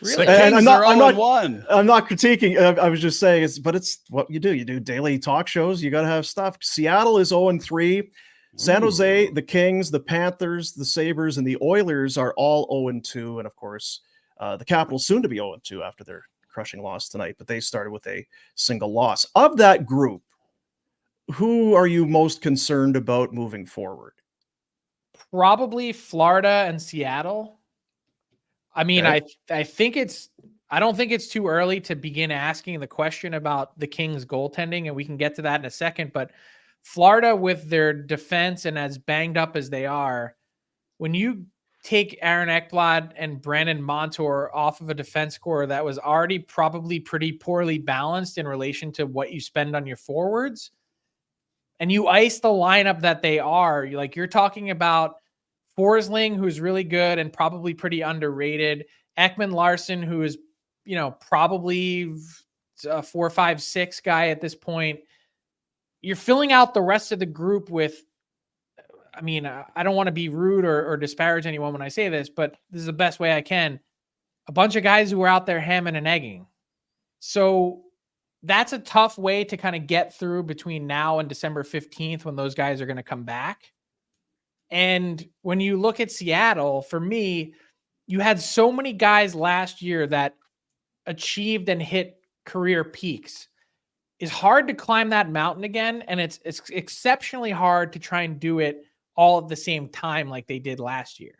really? And I'm not critiquing. I was just saying it's what you do. You do daily talk shows. You got to have stuff. Seattle is 0-3. San Jose, the Kings, the Panthers, the Sabres, and the Oilers are all 0-2. And of course, the Capitals soon to be 0-2 after their crushing loss tonight, but they started with a single loss. Of that group, who are you most concerned about moving forward? Probably Florida and Seattle. I mean, Okay. I don't think it's too early to begin asking the question about the Kings goaltending, and we can get to that in a second, but Florida, with their defense and as banged up as they are, when you take Aaron Ekblad and Brandon Montour off of a defense core that was already probably pretty poorly balanced in relation to what you spend on your forwards, and you ice the lineup that they are, you're talking about Forsling, who's really good and probably pretty underrated, Ekman Larson, who is, probably a 4, 5, 6 guy at this point. You're filling out the rest of the group with, I mean, I don't want to be rude or disparage anyone when I say this, but this is the best way I can. A bunch of guys who are out there hamming and egging. So that's a tough way to kind of get through between now and December 15th when those guys are going to come back. And when you look at Seattle, for me, you had so many guys last year that achieved and hit career peaks. It's hard to climb that mountain again, and it's exceptionally hard to try and do it all at the same time like they did last year.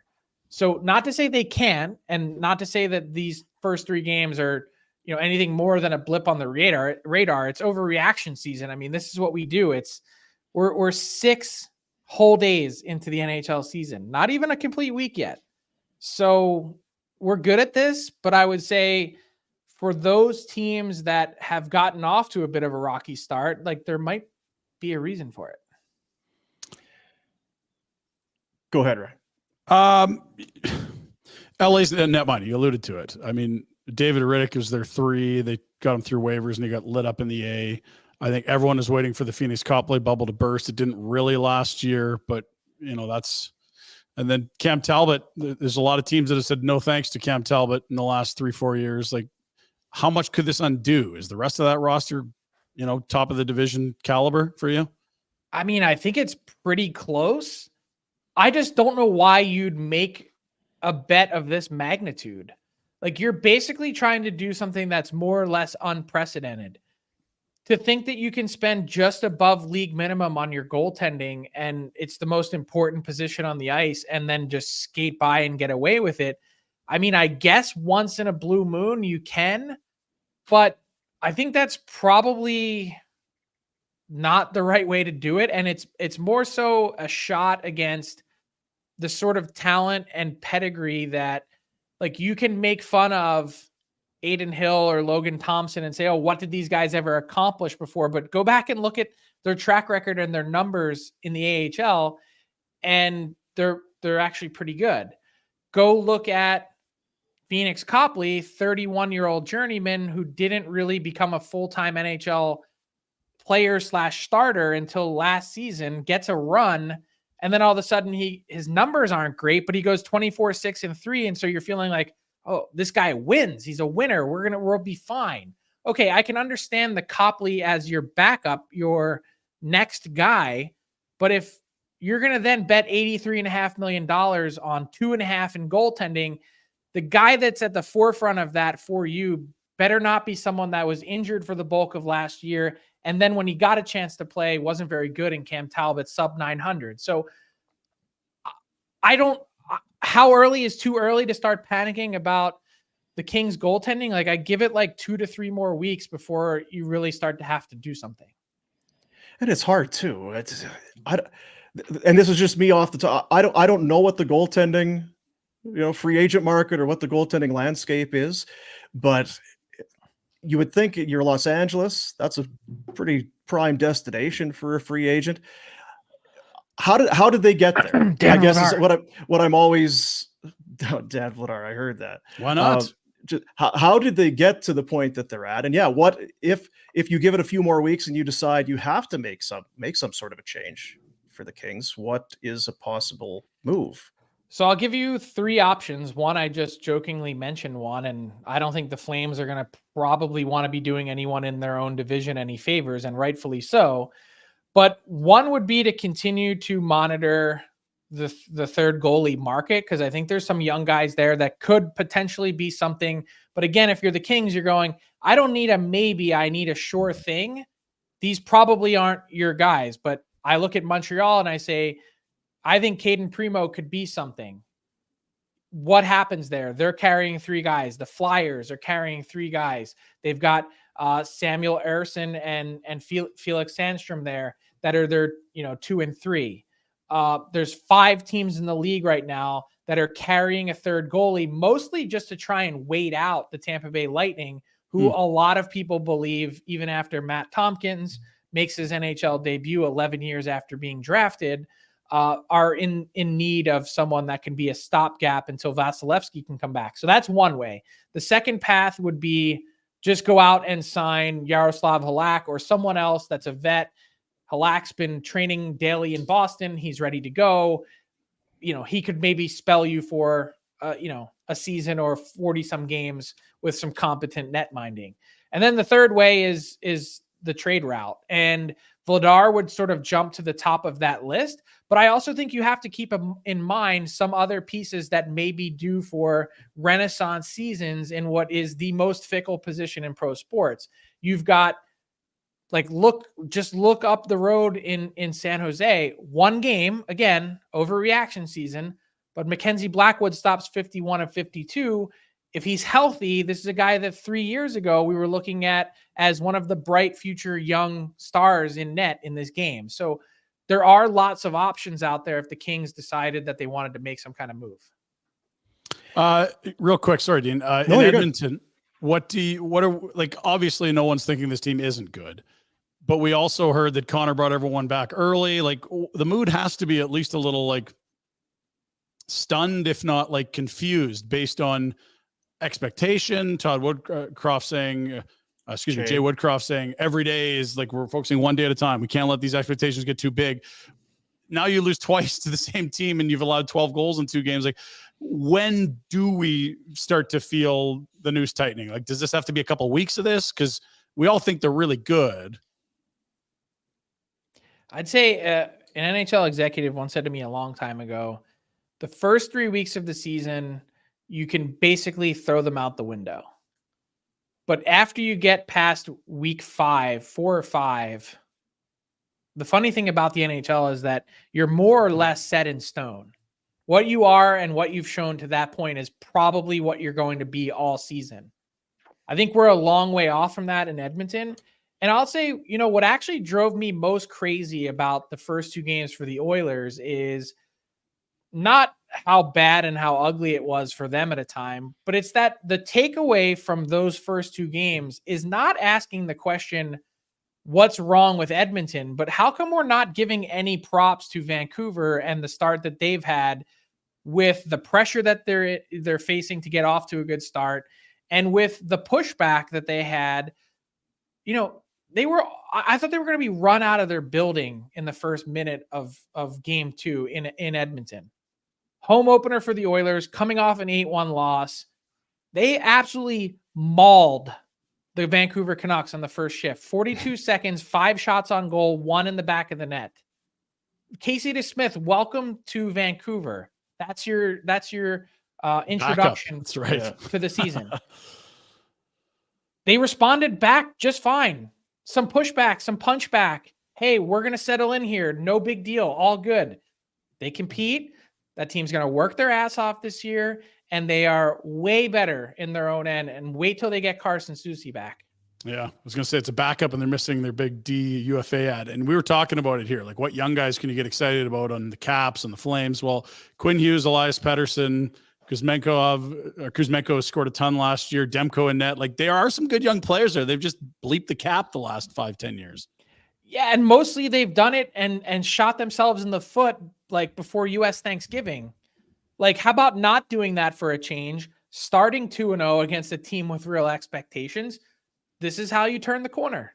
So not to say they can't, and not to say that these first 3 games are, anything more than a blip on the radar. It's overreaction season. I mean, this is what we do. We're 6 whole days into the NHL season, not even a complete week yet. So we're good at this, but I would say for those teams that have gotten off to a bit of a rocky start, like, there might be a reason for it. Go ahead, Ryan. LA's net money. You alluded to it. I mean, David Riddick is their 3. They got him through waivers and he got lit up in the A. I think everyone is waiting for the Phoenix Copley bubble to burst. It didn't really last year, but that's. And then Cam Talbot. There's a lot of teams that have said no thanks to Cam Talbot in the last 3-4 years. Like, how much could this undo? Is the rest of that roster, top of the division caliber for you? I mean, I think it's pretty close. I just don't know why you'd make a bet of this magnitude. Like, you're basically trying to do something that's more or less unprecedented. To think that you can spend just above league minimum on your goaltending and it's the most important position on the ice and then just skate by and get away with it. I mean, I guess once in a blue moon you can, but I think that's probably not the right way to do it. And it's more so a shot against the sort of talent and pedigree that, like, you can make fun of Aiden Hill or Logan Thompson and say, oh, what did these guys ever accomplish before? But go back and look at their track record and their numbers in the AHL, and they're actually pretty good. Go look at Phoenix Copley, 31-year-old journeyman who didn't really become a full-time NHL player / starter until last season, gets a run, and then all of a sudden his numbers aren't great, but he goes 24-6-3. And so you're feeling like, oh, this guy wins. He's a winner. We'll be fine. Okay, I can understand the Copley as your backup, your next guy. But if you're going to then bet $83.5 million on 2.5 in goaltending, the guy that's at the forefront of that for you better not be someone that was injured for the bulk of last year. And then when he got a chance to play, wasn't very good in Cam Talbot, sub 900. So how early is too early to start panicking about the Kings goaltending? Like, I give it like 2 to 3 more weeks before you really start to have to do something. And it's hard too. And this is just me off the top. I don't know what the goaltending, free agent market or what the goaltending landscape is, but you would think you're Los Angeles. That's a pretty prime destination for a free agent. How did they get there? I guess is what I'm always Dan Vladar. I heard that. Why not? How did they get to the point that they're at? And yeah, what if you give it a few more weeks and you decide you have to make some sort of a change for the Kings? What is a possible move? So I'll give you 3 options. One, I just jokingly mentioned one, and I don't think the Flames are going to probably want to be doing anyone in their own division any favors, and rightfully so. But one would be to continue to monitor the third goalie market, because I think there's some young guys there that could potentially be something. But again, if you're the Kings, you're going, I don't need a maybe, I need a sure thing. These probably aren't your guys. But I look at Montreal and I say, I think Caden Primo could be something. What happens there? They're carrying 3 guys. The Flyers are carrying 3 guys. They've got Samuel Ersson and Felix Sandstrom there that are their 2 and 3. There's 5 teams in the league right now that are carrying a third goalie, mostly just to try and wait out the Tampa Bay Lightning, who a lot of people believe, even after Matt Tompkins makes his NHL debut 11 years after being drafted, are in need of someone that can be a stopgap until Vasilevsky can come back. So that's one way. The second path would be just go out and sign Yaroslav Halak or someone else that's a vet. Halak's been training daily in Boston. He's ready to go. He could maybe spell you for, a season or 40 some games with some competent net minding. And then the third way is the trade route. And Vladar would sort of jump to the top of that list. But I also think you have to keep in mind some other pieces that may be due for renaissance seasons in what is the most fickle position in pro sports. You've got, look up the road in San Jose. 1 game, again, overreaction season, but Mackenzie Blackwood stops 51 of 52. If he's healthy, this is a guy that 3 years ago we were looking at as one of the bright future young stars in net in this game. So there are lots of options out there if the Kings decided that they wanted to make some kind of move. Real quick, sorry, Dean. In Edmonton, obviously no one's thinking this team isn't good, but we also heard that Connor brought everyone back early. The mood has to be at least a little stunned, if not like confused, based on expectation. Todd Woodcroft saying, Jay Woodcroft saying every day is like we're focusing one day at a time. We can't let these expectations get too big. Now you lose twice to the same team and you've allowed 12 goals in 2 games. Like, when do we start to feel the noose tightening? Like, does this have to be a couple of weeks of this? Because we all think they're really good. I'd say an NHL executive once said to me a long time ago, the first 3 weeks of the season, you can basically throw them out the window. But after you get past week 4 or 5, the funny thing about the NHL is that you're more or less set in stone. What you are and what you've shown to that point is probably what you're going to be all season. I think we're a long way off from that in Edmonton. And I'll say, what actually drove me most crazy about the first 2 games for the Oilers is not how bad and how ugly it was for them at a time, but it's that the takeaway from those first 2 games is not asking the question, what's wrong with Edmonton, but how come we're not giving any props to Vancouver and the start that they've had with the pressure that they're facing to get off to a good start, and with the pushback that they had. I thought they were going to be run out of their building in the first minute of game 2 in Edmonton. Home opener for the Oilers, coming off an 8-1 loss. They absolutely mauled the Vancouver Canucks on the first shift. 42 seconds, 5 shots on goal, 1 in the back of the net. Casey DeSmith, welcome to Vancouver. That's your introduction That's right. to the season. They responded back just fine. Some pushback, some punchback. Hey, we're going to settle in here. No big deal. All good. They compete. That team's going to work their ass off this year, and they are way better in their own end. And wait till they get Carson Soucy back. Yeah, I was going to say it's a backup, and they're missing their big D UFA ad. And we were talking about it here. Like, what young guys can you get excited about on the Caps and the Flames? Well, Quinn Hughes, Elias Pettersson, Kuzmenko has scored a ton last year. Demko and net. Like, there are some good young players there. They've just bleeped the cap the last 5-10 years. Yeah, and mostly they've done it and shot themselves in the foot like before U.S. Thanksgiving. Like, how about not doing that for a change? Starting 2-0 against a team with real expectations. This is how you turn the corner.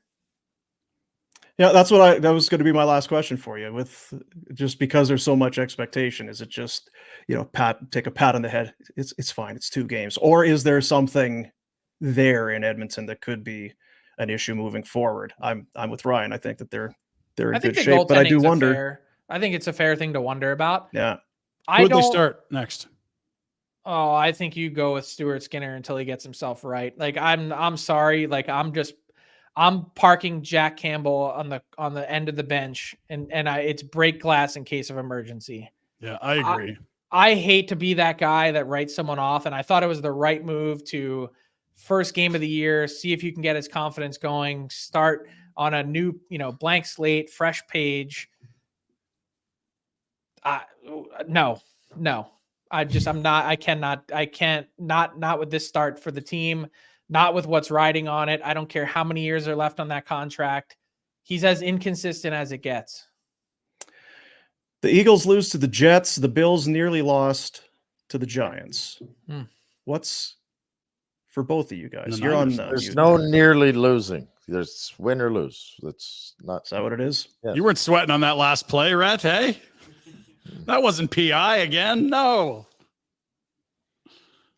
Yeah, that was going to be my last question for you. With just because there's so much expectation, is it just, take a pat on the head? It's fine. It's 2 games. Or is there something there in Edmonton that could be an issue moving forward? I'm with Ryan. I think that they're in good shape, but I do wonder. I think it's a fair thing to wonder about. Yeah. Who would they start next? Oh, I think you go with Stuart Skinner until he gets himself right. Like, I'm sorry. Like, I'm parking Jack Campbell on the end of the bench, and it's break glass in case of emergency. Yeah, I agree. I hate to be that guy that writes someone off, and I thought it was the right move to first game of the year, see if you can get his confidence going, start on a new, blank slate, fresh page. No. I can't not with this start for the team, not with what's riding on it. I don't care how many years are left on that contract. He's as inconsistent as it gets. The Eagles lose to the Jets. The Bills nearly lost to the Giants. What's for both of you guys? You're on. There's no nearly losing. There's win or lose. That's not. Is that what it is? Yes. You weren't sweating on that last play, Rhett, hey? That wasn't PI again. No.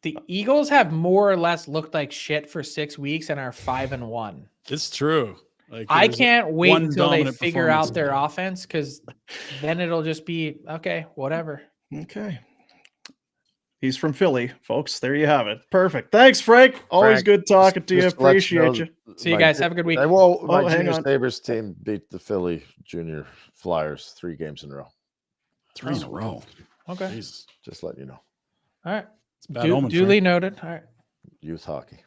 The Eagles have more or less looked like shit for 6 weeks and are 5-1. It's true. Like, I can't wait until they figure out their offense, because then it'll just be, okay, whatever. Okay. He's from Philly, folks. There you have it. Perfect. Thanks, Frank. Always good talking to you. Appreciate you. See you guys. Have a good week. My Junior Sabres team beat the Philly Junior Flyers 3 games in a row. 3 in a row. Okay. Jesus. Just letting you know. All right. It's bad omen, duly Frank. noted. All right. Youth hockey.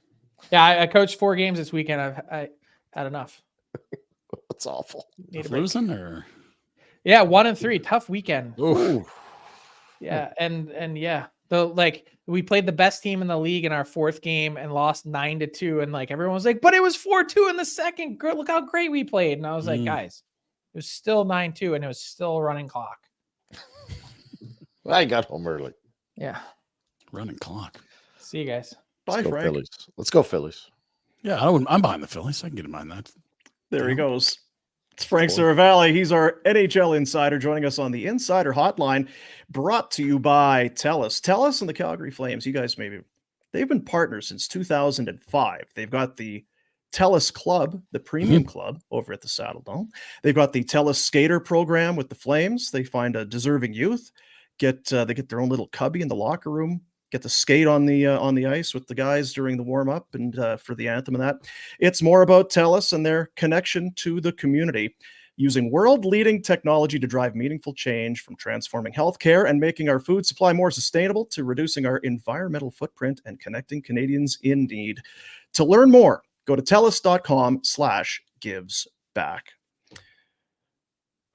Yeah, I coached 4 games this weekend. I had enough. That's awful. Losing or? Yeah, 1-3. Tough weekend. Ooh. Yeah, and yeah. We played the best team in the league in our 4th game and lost 9-2. And everyone was like, but it was 4-2 in the second. Look how great we played. And I was like, guys, it was still 9-2 and it was still a running clock. I got home early. Yeah. Running clock. See you guys. Bye, Let's go Frank. Phillies. Let's go Phillies. Yeah, I'm behind the Phillies. I can get in mind that. There he Yeah. goes. It's Frank Boy. Seravalli. He's our NHL insider joining us on the Insider Hotline, brought to you by TELUS. TELUS and the Calgary Flames, you guys they've been partners since 2005. They've got the TELUS Club, the premium club over at the Saddle Dome. They've got the TELUS Skater program with the Flames. They find a deserving youth, they get their own little cubby in the locker room, get to skate on the ice with the guys during the warm-up and for the anthem and that. It's more about TELUS and their connection to the community, using world-leading technology to drive meaningful change, from transforming healthcare and making our food supply more sustainable to reducing our environmental footprint and connecting Canadians in need. To learn more, go to TELUS.com/givesback.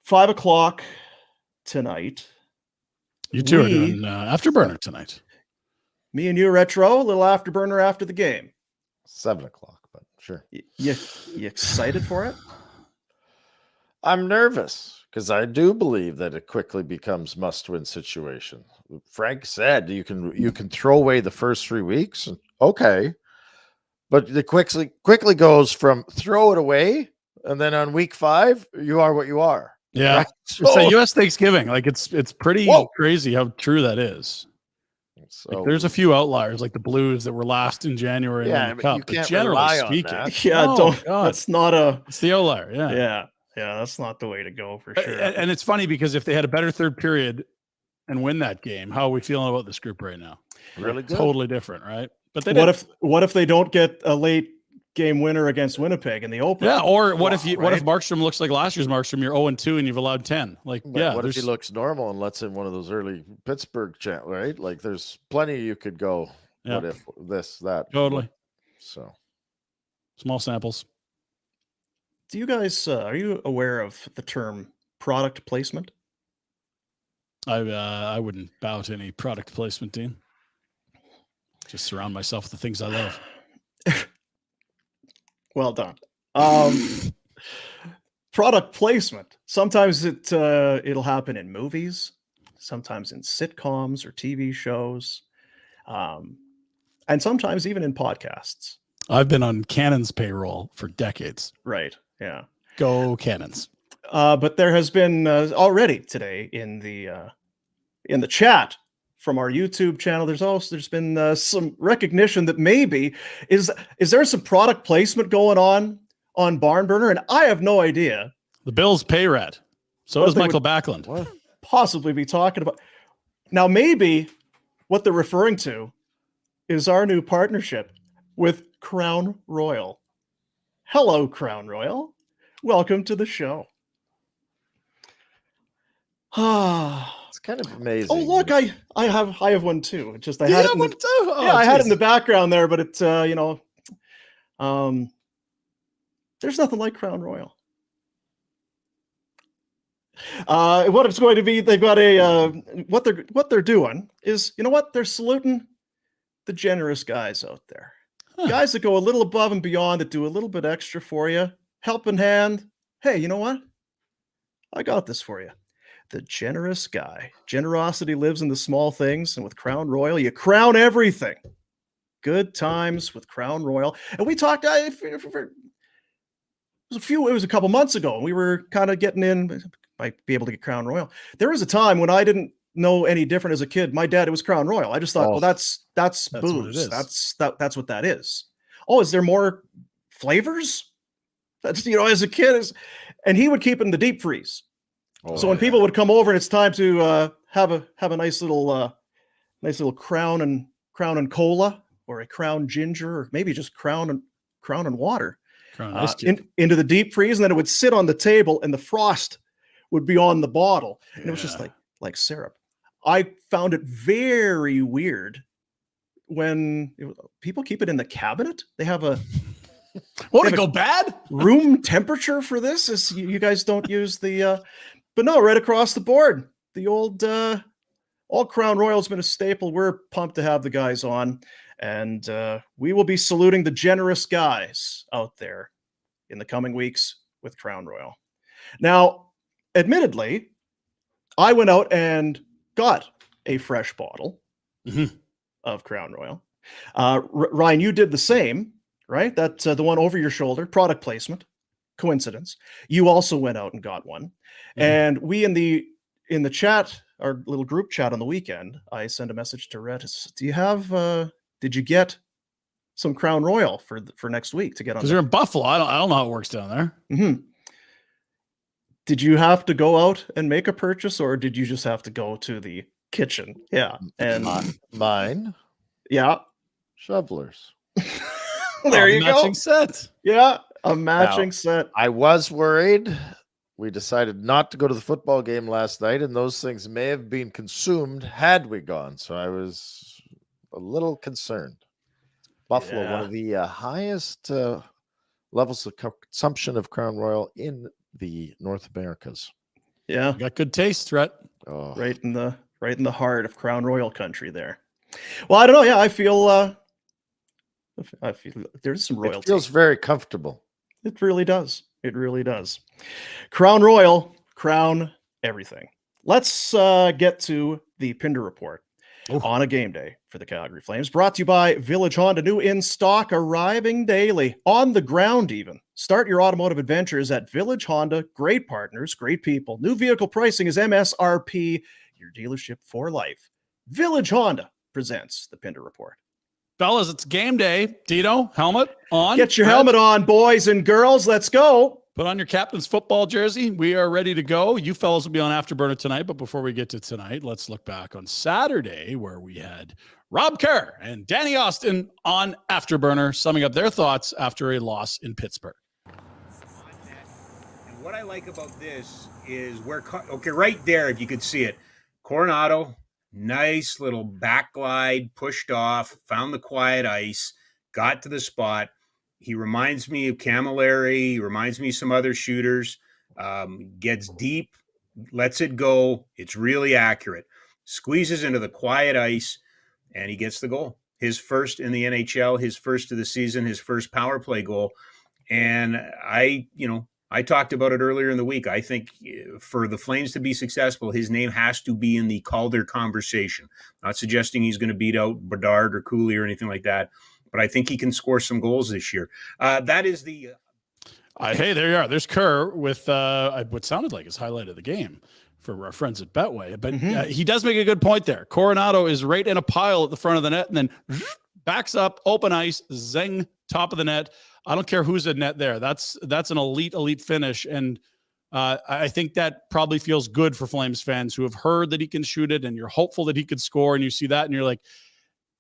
5 o'clock tonight. You two are doing Afterburner tonight. Me and you, Retro, a little Afterburner after the game. 7 o'clock, but sure. You excited for it? I'm nervous because I do believe that it quickly becomes must-win situation. Frank said you can throw away the first 3 weeks. Okay. But it quickly goes from throw it away, and then on week 5, you are what you are. Yeah. Right? It's a U.S. Thanksgiving. Like it's pretty crazy how true that is. So Like, there's a few outliers, like the Blues that were last in January. Yeah, in the but Cup, you can't generally rely on speaking, that. Yeah, God. that's not a. It's the outlier. Yeah, that's not the way to go for sure. And it's funny because if they had a better third period and win that game, how are we feeling about this group right now? really good. Totally different, right? But they what if they don't get a late game winner against Winnipeg in the open? Yeah, or what if Markstrom looks like last year's Markstrom? You're 0-2 and you've allowed 10. Like, But what if he looks normal and lets in one of those early Pittsburgh chant, right? Like, there's plenty you could go. Yeah. What if this, that? Totally. So Small samples. Do you guys are you aware of the term product placement? I wouldn't bow to any product placement, Dean. Just surround myself with the things I love. Well done. Product placement. Sometimes it'll happen in movies, sometimes in sitcoms or TV shows, and sometimes even in podcasts. I've been on Cannon's payroll for decades. Right. Yeah. Go Cannons. But there has been already today in the chat from our YouTube channel. There's been some recognition that maybe is there some product placement going on Barn Burner, and I have no idea. The Bills pay rat. So does Michael Backlund. what? Possibly be talking about. Now, maybe what they're referring to is our new partnership with Crown Royal. Hello, Crown Royal. Welcome to the show. It's kind of amazing. Oh, look, I have one too. It's just I had it. I had it in the background there, but it's there's nothing like Crown Royal. What it's going to be, they've got a what they're doing is, you know what, they're saluting the generous guys out there, guys that go a little above and beyond, that do a little bit extra for you, helping hand. Hey, you know what? I got this for you. The generous guy. Generosity lives in the small things, and with Crown Royal, you crown everything. Good times with Crown Royal. And we talked. It was a couple months ago, and we were kind of getting in. Might be able to get Crown Royal. There was a time when I didn't know any different as a kid. My dad, it was Crown Royal. I just thought, well, that's booze. That's what that is. Oh, is there more flavors? That's, as a kid, and he would keep it in the deep freeze. So when people would come over and it's time to have a nice little crown and cola, or a Crown ginger, or maybe just crown and water, into the deep freeze, and then it would sit on the table and the frost would be on the bottle. And it was just like syrup. I found it very weird when people keep it in the cabinet. They have a won't it go bad? Room temperature for this is you guys don't use the but no, right across the board, the old all Crown Royal's been a staple. We're pumped to have the guys on, and we will be saluting the generous guys out there in the coming weeks with Crown Royal. Now, admittedly, I went out and got a fresh bottle Mhm. of Crown Royal. Ryan, you did the same, right? That's the one over your shoulder, product placement, coincidence. You also went out and got one. Mhm. And we in the chat, our little group chat on the weekend, I sent a message to Rhett. Do you have did you get some Crown Royal for next week to get on? Because you're in Buffalo. I don't know how it works down there. Mm-hmm. Did you have to go out and make a purchase, or did you just have to go to the kitchen? Yeah. And Mine, yeah. shovelers. There you go. Matching set. Yeah, a matching Now, set. I was worried. We decided not to go to the football game last night, and those things may have been consumed had we gone. So I was a little concerned. Buffalo, one Yeah. of the highest levels of consumption of Crown Royal in the North Americas. Yeah, You got good taste, Rhett. Oh, right in the heart of Crown Royal country there. Well, I don't know. Yeah, I feel there's some royalty. it feels very comfortable. It really does. It really does. Crown Royal, crown everything. Let's get to the Pinder report on a game day for the Calgary Flames. Brought to you by Village Honda. New in stock, arriving daily, on the ground even. Start your automotive adventures at Village Honda. Great partners, great people. New vehicle pricing is MSRP. Your dealership for life. Village Honda presents the Pinder report. Fellas, it's game day. Dino, helmet on. Get your Rhett, helmet on, boys and girls. Let's go. Put on your captain's football jersey. We are ready to go. You fellas will be on Afterburner tonight. But before we get to tonight, let's look back on Saturday, where we had Rob Kerr and Danny Austin on Afterburner, summing up their thoughts after a loss in Pittsburgh. And what I like about this is right there, if you could see it, Coronato, nice little backglide, pushed off, found the quiet ice, got to the spot. He reminds me of Camilleri. He reminds me of some other shooters. Gets deep, lets it go. It's really accurate. Squeezes into the quiet ice, and he gets the goal. His first in the NHL, his first of the season, his first power play goal. And I talked about it earlier in the week. I think for the Flames to be successful, his name has to be in the Calder conversation. Not suggesting he's going to beat out Bedard or Cooley or anything like that, but I think he can score some goals this year. That is the... Hey, there you are. There's Kerr with what sounded like his highlight of the game for our friends at Betway. But he does make a good point there. Coronato is right in a pile at the front of the net and then backs up, open ice, zing, top of the net. I don't care who's at net there. That's an elite finish. And I think that probably feels good for Flames fans who have heard that he can shoot it and you're hopeful that he could score. And you see that and you're like,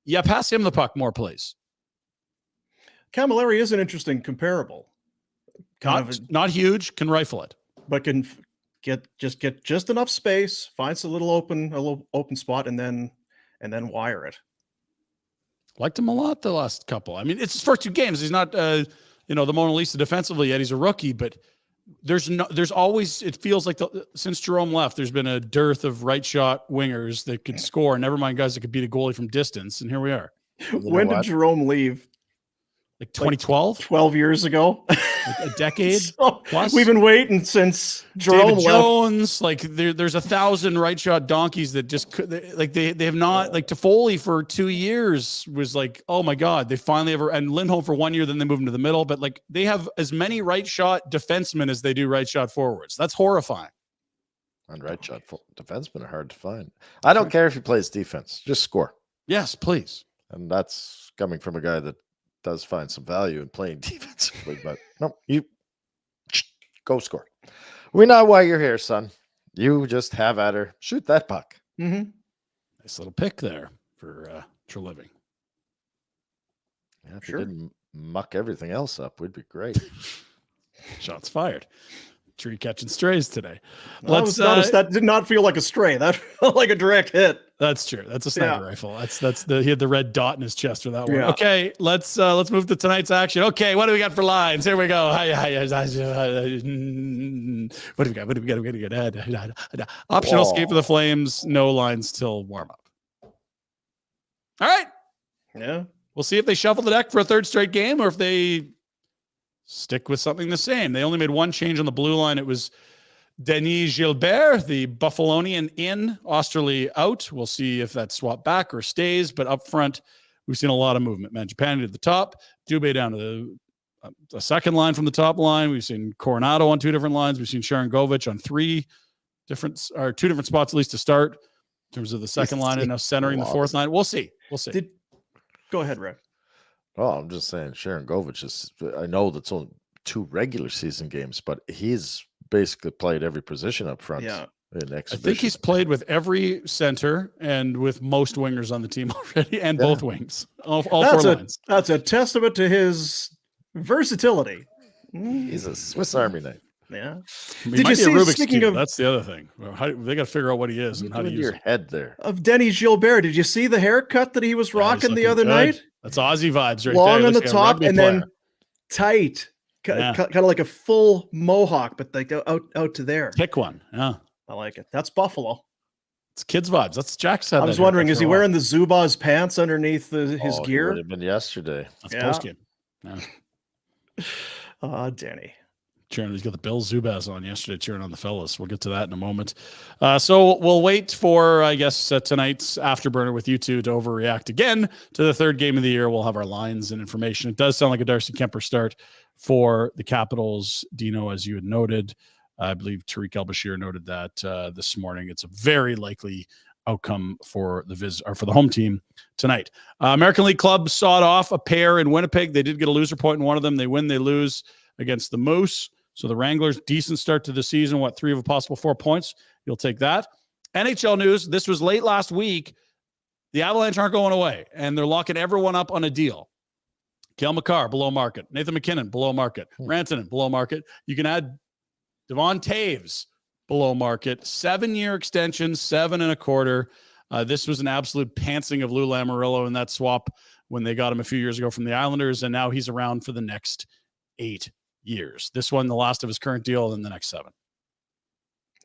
yeah, pass him the puck more, please. Camilleri is an interesting comparable. Not huge, can rifle it, but can get just enough space, finds a little open spot, and then wire it. Liked him a lot the last couple. I mean, it's his first two games. He's not the Mona Lisa defensively yet. He's a rookie, but there's always, it feels like since Jerome left, there's been a dearth of right shot wingers that could score. Never mind guys that could beat a goalie from distance. And here we are. When did Jerome leave? Like 2012? 12 years ago. Like a decade plus. We've been waiting since Jerome David left. Jones, like there's 1,000 right shot donkeys that just they have not, like Toffoli for 2 years was like, oh my God, they finally and Lindholm for 1 year, then they moved into the middle. But like they have as many right shot defensemen as they do right shot forwards. That's horrifying. And right shot defensemen are hard to find. I don't care if he plays defense, just score. Yes, please. And that's coming from a guy that does find some value in playing defensively, but no, you go score. We know why you're here, son. You just have at her. Shoot that puck. Mm-hmm. Nice little pick there for living. Yeah, if you didn't muck everything else up, we'd be great. Shots fired. Tree catching strays today. That did not feel like a stray. That felt like a direct hit. That's true. That's a sniper rifle. He had the red dot in his chest for that one. Yeah. Okay, let's move to tonight's action. Okay, what do we got for lines? Here we go. What do we got? Optional skate for the Flames. No lines till warm up. All right. Yeah. We'll see if they shuffle the deck for a third straight game or if they stick with something the same. They only made one change on the blue line. It was Denis Gilbert, the Buffalonian, in, Osterley out. We'll see if that's swapped back or stays. But up front, we've seen a lot of movement. Mangiapane to the top, Dubé down to the second line from the top line. We've seen Coronato on 2 different lines. We've seen Sharangovich on 2 different spots, at least to start, in terms of the second line, and now centering the fourth line. We'll see. Go ahead, Red. Oh, I'm just saying Sharangovich is, I know that's only 2 regular season games, but he's basically played every position up front. Yeah. In I think he's played with every center and with most wingers on the team already, and both wings, all 4 lines. That's a testament to his versatility. He's a Swiss Army knife. Yeah. Did you see? Speaking of, that's the other thing. They got to figure out what he is and how to use your head there. Of Denis Gilbert, did you see the haircut that he was rocking the other night? That's Aussie vibes, right? Long there. on the top and then tight, kind of like a full mohawk, but like out to there. Pick one. Yeah. I like it. That's Buffalo. It's kids vibes. That's Jack said. I was wondering, is he wearing the Zubaz pants underneath his gear? Would have been yesterday. That's post game. Yeah. Danny. Cheering, he's got the Bill Zubaz on yesterday, cheering on the fellas. We'll get to that in a moment. So we'll wait for, I guess, tonight's Afterburner with you two to overreact again to the 3rd game of the year. We'll have our lines and information. It does sound like a Darcy Kemper start for the Capitals, Dino, as you had noted. I believe Tariq El-Bashir noted that this morning. It's a very likely outcome for the home team tonight. American League Club sawed off a pair in Winnipeg. They did get a loser point in one of them. They win, they lose against the Moose. So the Wranglers, decent start to the season. 3 of a possible 4 points? You'll take that. NHL news. This was late last week. The Avalanche aren't going away, and they're locking everyone up on a deal. Cale Makar, below market. Nathan McKinnon, below market. Rantanen, below market. You can add Devon Taves, below market. 7-year extension, 7.25. This was an absolute pantsing of Lou Lamoriello in that swap when they got him a few years ago from the Islanders, and now he's around for the next 8 years. This one, the last of his current deal, and the next 7.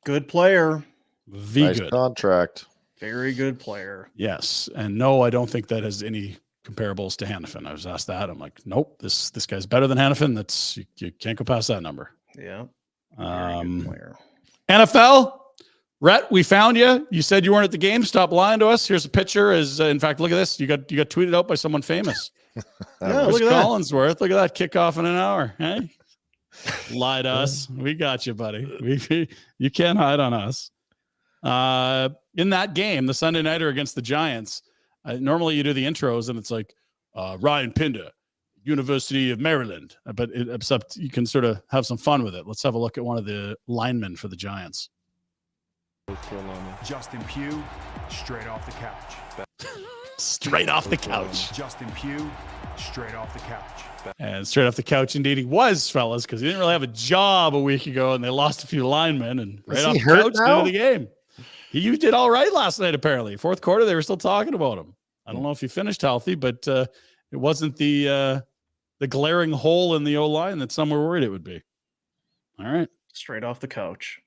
Good player. Nice good contract. Very good player. Yes. And no, I don't think that has any comparables to Hanifin. I was asked that. I'm like, nope, this guy's better than Hanifin. That's you can't go past that number. Yeah. Very good player. NFL, Rhett, we found you. You said you weren't at the game. Stop lying to us. Here's a picture. In fact, look at this. You got tweeted out by someone famous. Look at Collinsworth. Look at that kickoff in an hour. Hey, lie to us. We got you, buddy. You can't hide on us. In that game, the Sunday nighter against the Giants, normally you do the intros and it's like Ryan Pinder, University of Maryland, but except you can sort of have some fun with it. Let's have a look at one of the linemen for the Giants. Justin Pugh, straight off the couch. Straight off the couch. Justin Pugh, straight off the couch. And straight off the couch, indeed, he was, fellas, because he didn't really have a job a week ago, and they lost a few linemen, and right off the couch into the game. You did all right last night, apparently. 4th quarter, they were still talking about him. I don't know if he finished healthy, but it wasn't the glaring hole in the O-line that some were worried it would be. All right. Straight off the couch.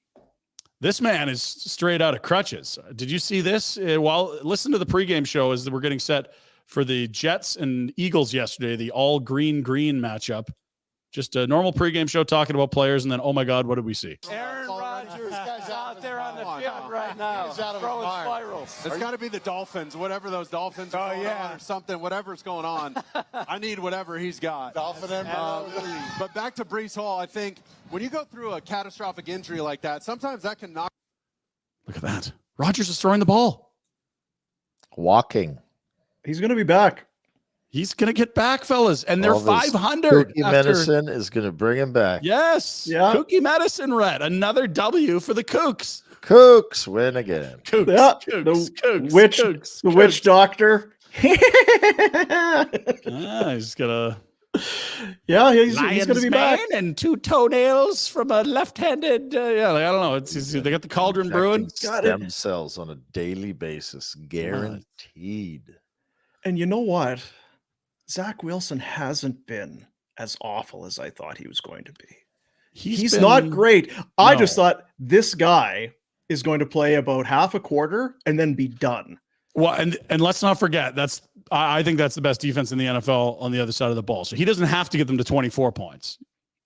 This man is straight out of crutches. Did you see this? Listen to the pregame show as we're getting set for the Jets and Eagles yesterday, the all green matchup. Just a normal pregame show talking about players, and then, oh my God, what did we see? Aaron Rodgers is out there on the field right now, throwing spirals. It's got to be the Dolphins, whatever those Dolphins are going on or something, whatever's going on. I need whatever he's got. Dolphin but back to Breece Hall, I think when you go through a catastrophic injury like that, sometimes that can knock. Look at that. Rodgers is throwing the ball. Walking. He's going to be back. He's going to get back, fellas, and they're 500. Cookie medicine is going to bring him back. Yes. Yeah. Cookie medicine, Red. Another W for the Kooks. Kooks win again. Kooks. Yeah. Kooks. The witch doctor. He's going to. Yeah, he's going to be back. And 2 toenails from a left-handed. I don't know. They got the cauldron brewing. Stem cells on a daily basis, guaranteed. And you know what? Zach Wilson hasn't been as awful as I thought he was going to be. He's not great. I just thought this guy is going to play about half a quarter and then be done. Well, and let's not forget, I think that's the best defense in the NFL on the other side of the ball. So he doesn't have to get them to 24 points.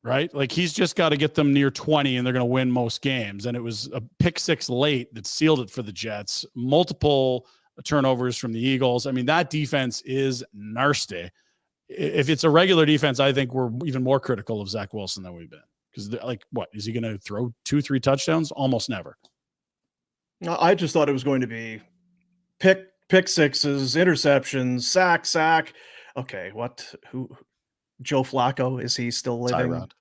right? Like he's just got to get them near 20 and they're going to win most games. And it was a pick six late that sealed it for the Jets. Multiple turnovers from the Eagles. I mean, that defense is nasty. If it's a regular defense, I think we're even more critical of Zach Wilson than we've been. Because, like, what? Is he going to throw 2-3 touchdowns? Almost never. I just thought it was going to be pick sixes, interceptions, sack. Okay, what? Who? Joe Flacco, is he still living? Tyrod.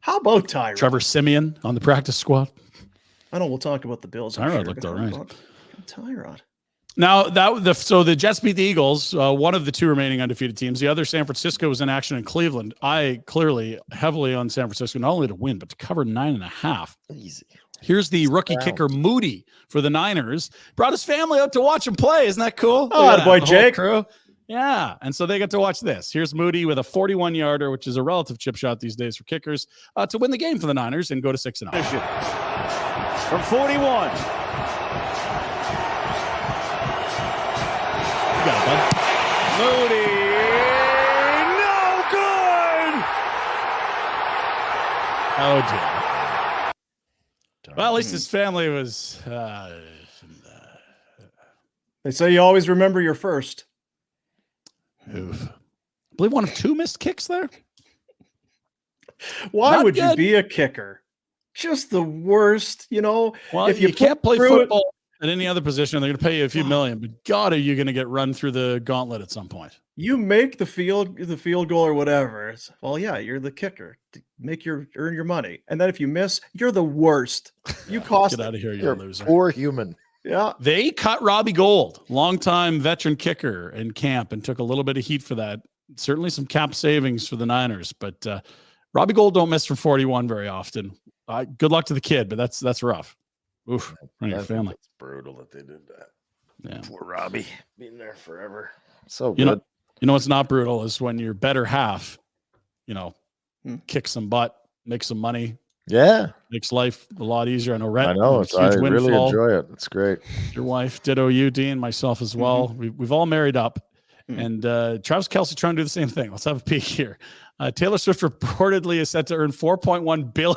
How about Tyrod? Trevor Siemian on the practice squad. I know we'll talk about the Bills. Tyrod looked all right. Tyrod. Now so the Jets beat the Eagles, one of the two remaining undefeated teams. The other, San Francisco, was in action in Cleveland. I clearly heavily on San Francisco, not only to win but to cover 9.5. Easy. Here's the rookie kicker Moody for the Niners. Brought his family out to watch him play. Isn't that cool? Oh, boy, Jake. Crew. Yeah, and so they get to watch this. Here's Moody with a 41-yarder, which is a relative chip shot these days for kickers, to win the game for the Niners and go to 6-0. From 41. You got it, bud. Moody. No good. Oh, dear. Well, at least his family was. They say you always remember your first. Oof. I believe one of two missed kicks there. Why Not would good. you be a kicker? Just the worst, Well, if you can't play through it- football at any other position. They're going to pay you a few million, but God, are you going to get run through the gauntlet at some point? You make the field goal or whatever. Well, yeah, you're the kicker. Earn your money, and then if you miss, you're the worst. You cost. Get out of here, you You're a loser. poor human. Yeah, They cut Robbie Gould, longtime veteran kicker in camp, and took a little bit of heat for that. Certainly some cap savings for the Niners, but Robbie Gould don't miss from 41 very often. Good luck to the kid, but that's rough. Oof, on your family. It's brutal that they did that. Yeah. Poor Robbie, being there forever. So You good. know what's not brutal is when your better half, kick some butt, make some money, Yeah, makes life a lot easier. I know, Rhett. I know. a I huge really windfall. enjoy it. It's great. Your wife, ditto you, Dean, myself as well. We've all married up. And Travis Kelce trying to do the same thing. Let's have a peek here. Taylor Swift reportedly is set to earn $4.1 billion.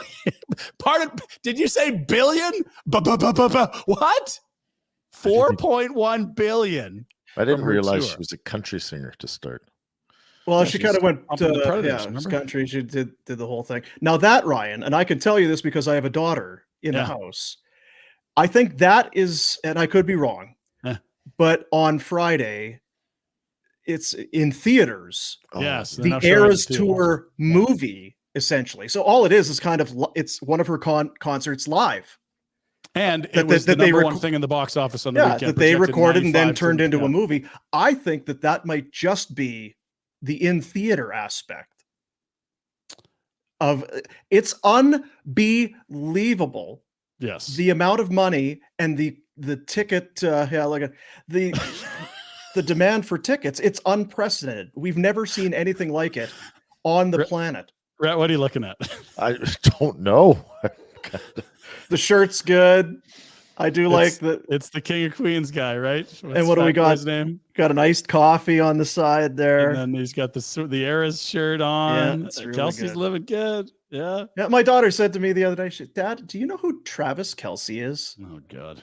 Pardon? Did you say billion? What? $4.1 billion. I didn't From her realize tour. she was a country singer to start. Well, Yeah, she she's kind of went up in the Predators, yeah, remember? country. She did the whole thing. Now that, Ryan, and I can tell you this because I have a daughter in the Yeah. house. I think that is, and I could be wrong, Yeah. but on Friday, it's in theaters. Yes. they're The now showing it Eras too. Tour movie, essentially. So all it is kind of it's one of her concerts live. And that it was the they number one rec- thing in the box office on the Yeah, weekend. that they projected recorded and then 95 turned into yeah. a movie. I think that might just be the in theater aspect of it's unbelievable Yes. the amount of money and the ticket the demand for tickets. It's unprecedented. We've never seen anything like it on the planet. Rhett, what are you looking at? I don't know. The shirt's good. I do like the. It's the King of Queens guy, right? And what do we got? His name? Got an iced coffee on the side there. And then he's got the Eras shirt on. it's really Kelsey's good. living good. Yeah. Yeah, my daughter said to me the other day, she said, "Dad, do you know who Travis Kelce is?" Oh God.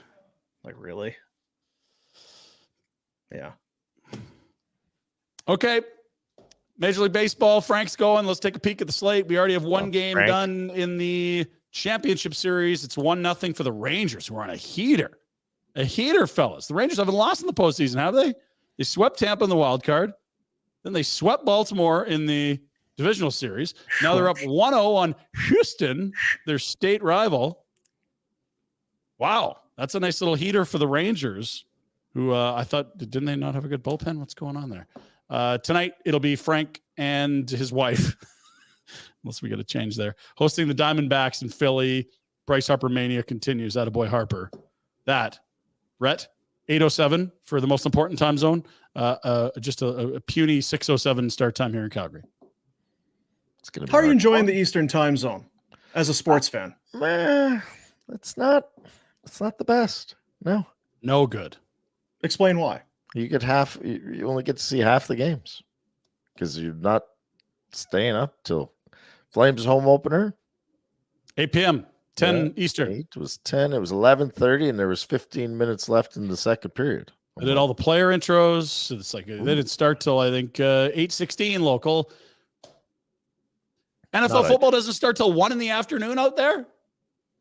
Like, really? Yeah. Okay. Major League Baseball. Frank's going. Let's take a peek at the slate. We already have one game Frank. done in the championship series. It's 1-0 for the Rangers, who are on a heater. A heater, fellas. The Rangers haven't lost in the postseason, have they? They swept Tampa in the wild card. Then they swept Baltimore in the divisional series. Now they're up 1-0 on Houston, their state rival. Wow. That's a nice little heater for the Rangers, who I thought, didn't they not have a good bullpen? What's going on there? Tonight, it'll be Frank and his wife, unless we got to change there, hosting the Diamondbacks in Philly. Bryce Harper mania continues. Attaboy Harper. That, Rhett, 8:07 for the most important time zone. Just a puny 6:07 start time here in Calgary. It's gonna be How are you hard. enjoying the Eastern time zone as a sports fan? It's not the best. No. No good. Explain why. You get you only get to see half the games because you're not staying up till Flames home opener. 8 p.m., 10 Eastern. 8 was 10. It was 11:30, and there was 15 minutes left in the second period. I did all the player intros. It's like they didn't start till I think 8:16 local. NFL football doesn't start till 1 p.m. out there.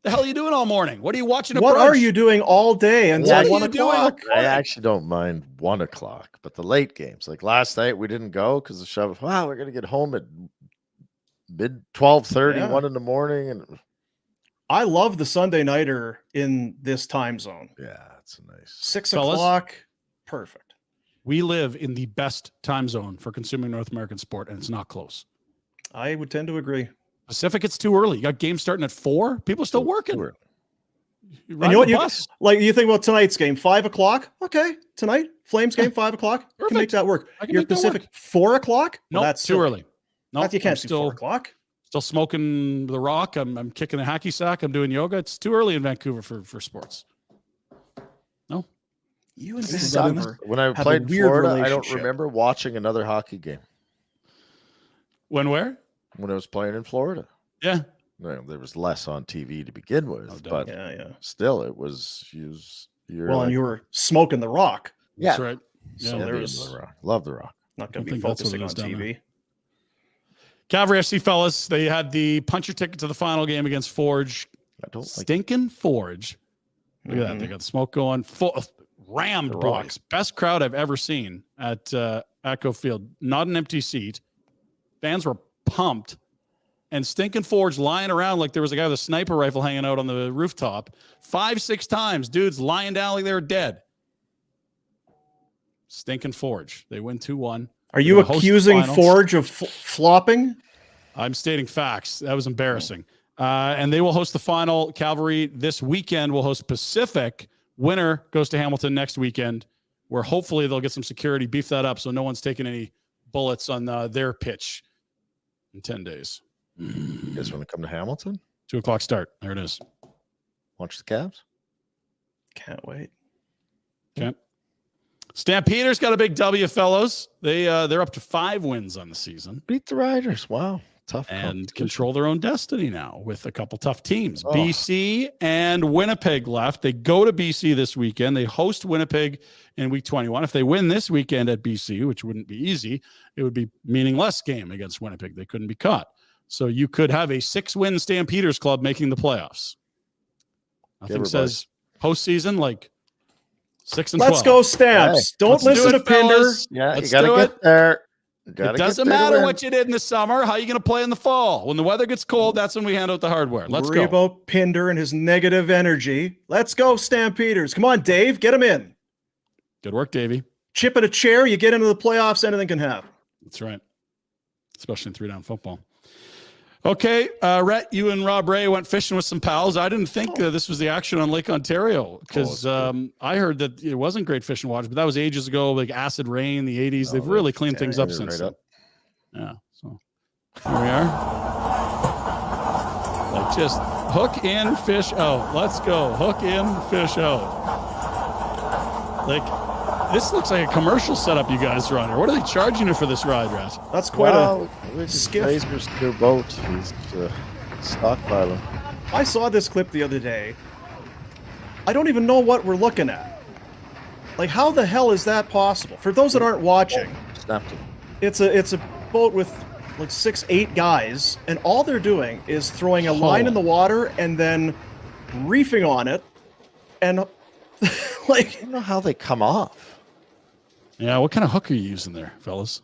The hell are you doing all morning? What are you watching? What are you doing all day until 1 o'clock? I actually don't mind 1 o'clock, but the late games, like last night, we didn't go because the shove. Wow, we're gonna get home at mid 12:30, 1 in the morning, and I love the Sunday nighter in this time zone. Yeah, it's a nice 6 o'clock. Perfect. We live in the best time zone for consuming North American sport, and it's not close. I would tend to agree. Pacific, it's too early. You got games starting at 4. People are still working. And you know what? You think about tonight's game, 5 o'clock. Okay, tonight Flames game, 5 o'clock. You can make that work. Your Pacific, 4 o'clock. No, that's too early. No, you can't do 4 o'clock. Still smoking the rock. I'm kicking a hacky sack. I'm doing yoga. It's too early in Vancouver for sports. No. You and Vancouver. When I played Florida, I don't remember watching another hockey game. Where? When I was playing in Florida. Yeah. Well, there was less on TV to begin with, but still, it was and you were smoking the rock. Yeah, that's right. So yeah, there's the rock. Love the rock. Not going to be focusing on TV. Calgary FC fellas, they had the puncher ticket to the final game against Forge. Stinking Forge. Look at that. They got the smoke going. Rammed box. Best crowd I've ever seen at Atco Field. Not an empty seat. Fans were pumped. And Stinking Forge lying around like there was a guy with a sniper rifle hanging out on the rooftop. 5-6 times. Dudes lying down like they were dead. Stinking Forge. They win 2-1. Are you accusing Forge of flopping? I'm stating facts. That was embarrassing. And they will host the final. Calgary this weekend will host Pacific. Winner goes to Hamilton next weekend, where hopefully they'll get some security, beef that up so no one's taking any bullets on their pitch in 10 days. You guys want to come to Hamilton? 2 o'clock start. There it is. Watch the Cavs. Can't wait. Okay. Stampeders got a big W, fellows. They're up to 5 wins on the season. Beat the Riders. Wow. Tough. And control their own destiny now with a couple tough teams. BC and Winnipeg left. They go to BC this weekend. They host Winnipeg in week 21. If they win this weekend at BC, which wouldn't be easy, it would be meaningless game against Winnipeg. They couldn't be caught. So you could have a 6-win Stampeders club making the playoffs. Nothing says postseason like 6 and 12. Let's go Stamps. Hey, don't listen to Pinder. Yeah, you got to get there. It doesn't matter what you did in the summer. How are you going to play in the fall? When the weather gets cold, that's when we hand out the hardware. Let's go. Worry about Pinder and his negative energy. Let's go Stampeders. Come on, Dave. Get him in. Good work, Davey. Chip at a chair. You get into the playoffs, anything can happen. That's right. Especially in 3-down football. Okay, Rhett, you and Rob Ray went fishing with some pals. I didn't think this was the action on Lake Ontario because I heard that it wasn't great fishing watch, but that was ages ago, like acid rain, the 80s. They've really cleaned things up since then. Yeah, so here we are. Like just hook in, fish out. Let's go. Hook in, fish like this looks like a commercial setup you guys are on here. What are they charging you for this ride, Rat? That's quite a skiff. Razor's new boat. He's stockpiling. I saw this clip the other day. I don't even know what we're looking at. Like, how the hell is that possible? For those that aren't watching, it's a boat with like 6-8 guys, and all they're doing is throwing a line in the water and then reefing on it, and like I don't know how they come off. Yeah, what kind of hook are you using there, fellas?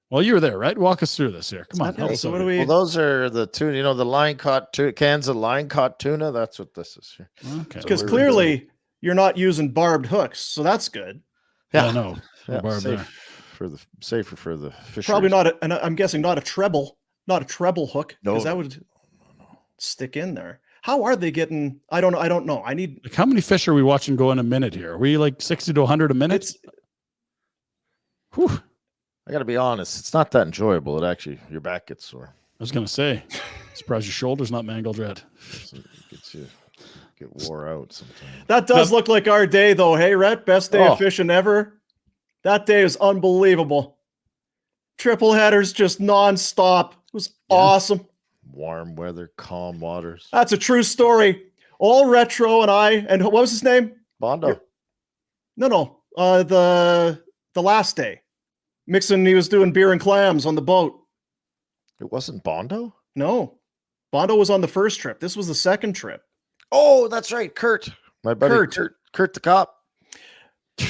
Well, you were there, right? Walk us through this here. Come on. Okay, so what do we? Well, those are the tuna. You know, the line caught cans of line caught tuna. That's what this is here. Okay. Because clearly you're not using barbed hooks, so that's good. Yeah, no. Safer for the fisheries. Probably not. And I'm guessing not a treble hook, because that would stick in there. How are they getting? I don't know. I need. Like, how many fish are we watching go in a minute here? Are we like 60 to 100 a minute? I got to be honest. It's not that enjoyable. It actually, your back gets sore. I was going to say, surprise your shoulder's not mangled red. It gets you get wore out sometimes. That does look like our day, though. Hey, Rhett, best day of fishing ever. That day is unbelievable. Triple headers just nonstop. It was awesome. Warm weather, calm waters. That's a true story. All Retro and I, and what was his name? Bondo. No. The last day. Mixon, he was doing beer and clams on the boat. It wasn't Bondo? No. Bondo was on the first trip. This was the second trip. Oh, that's right. Kurt. My buddy Kurt the cop.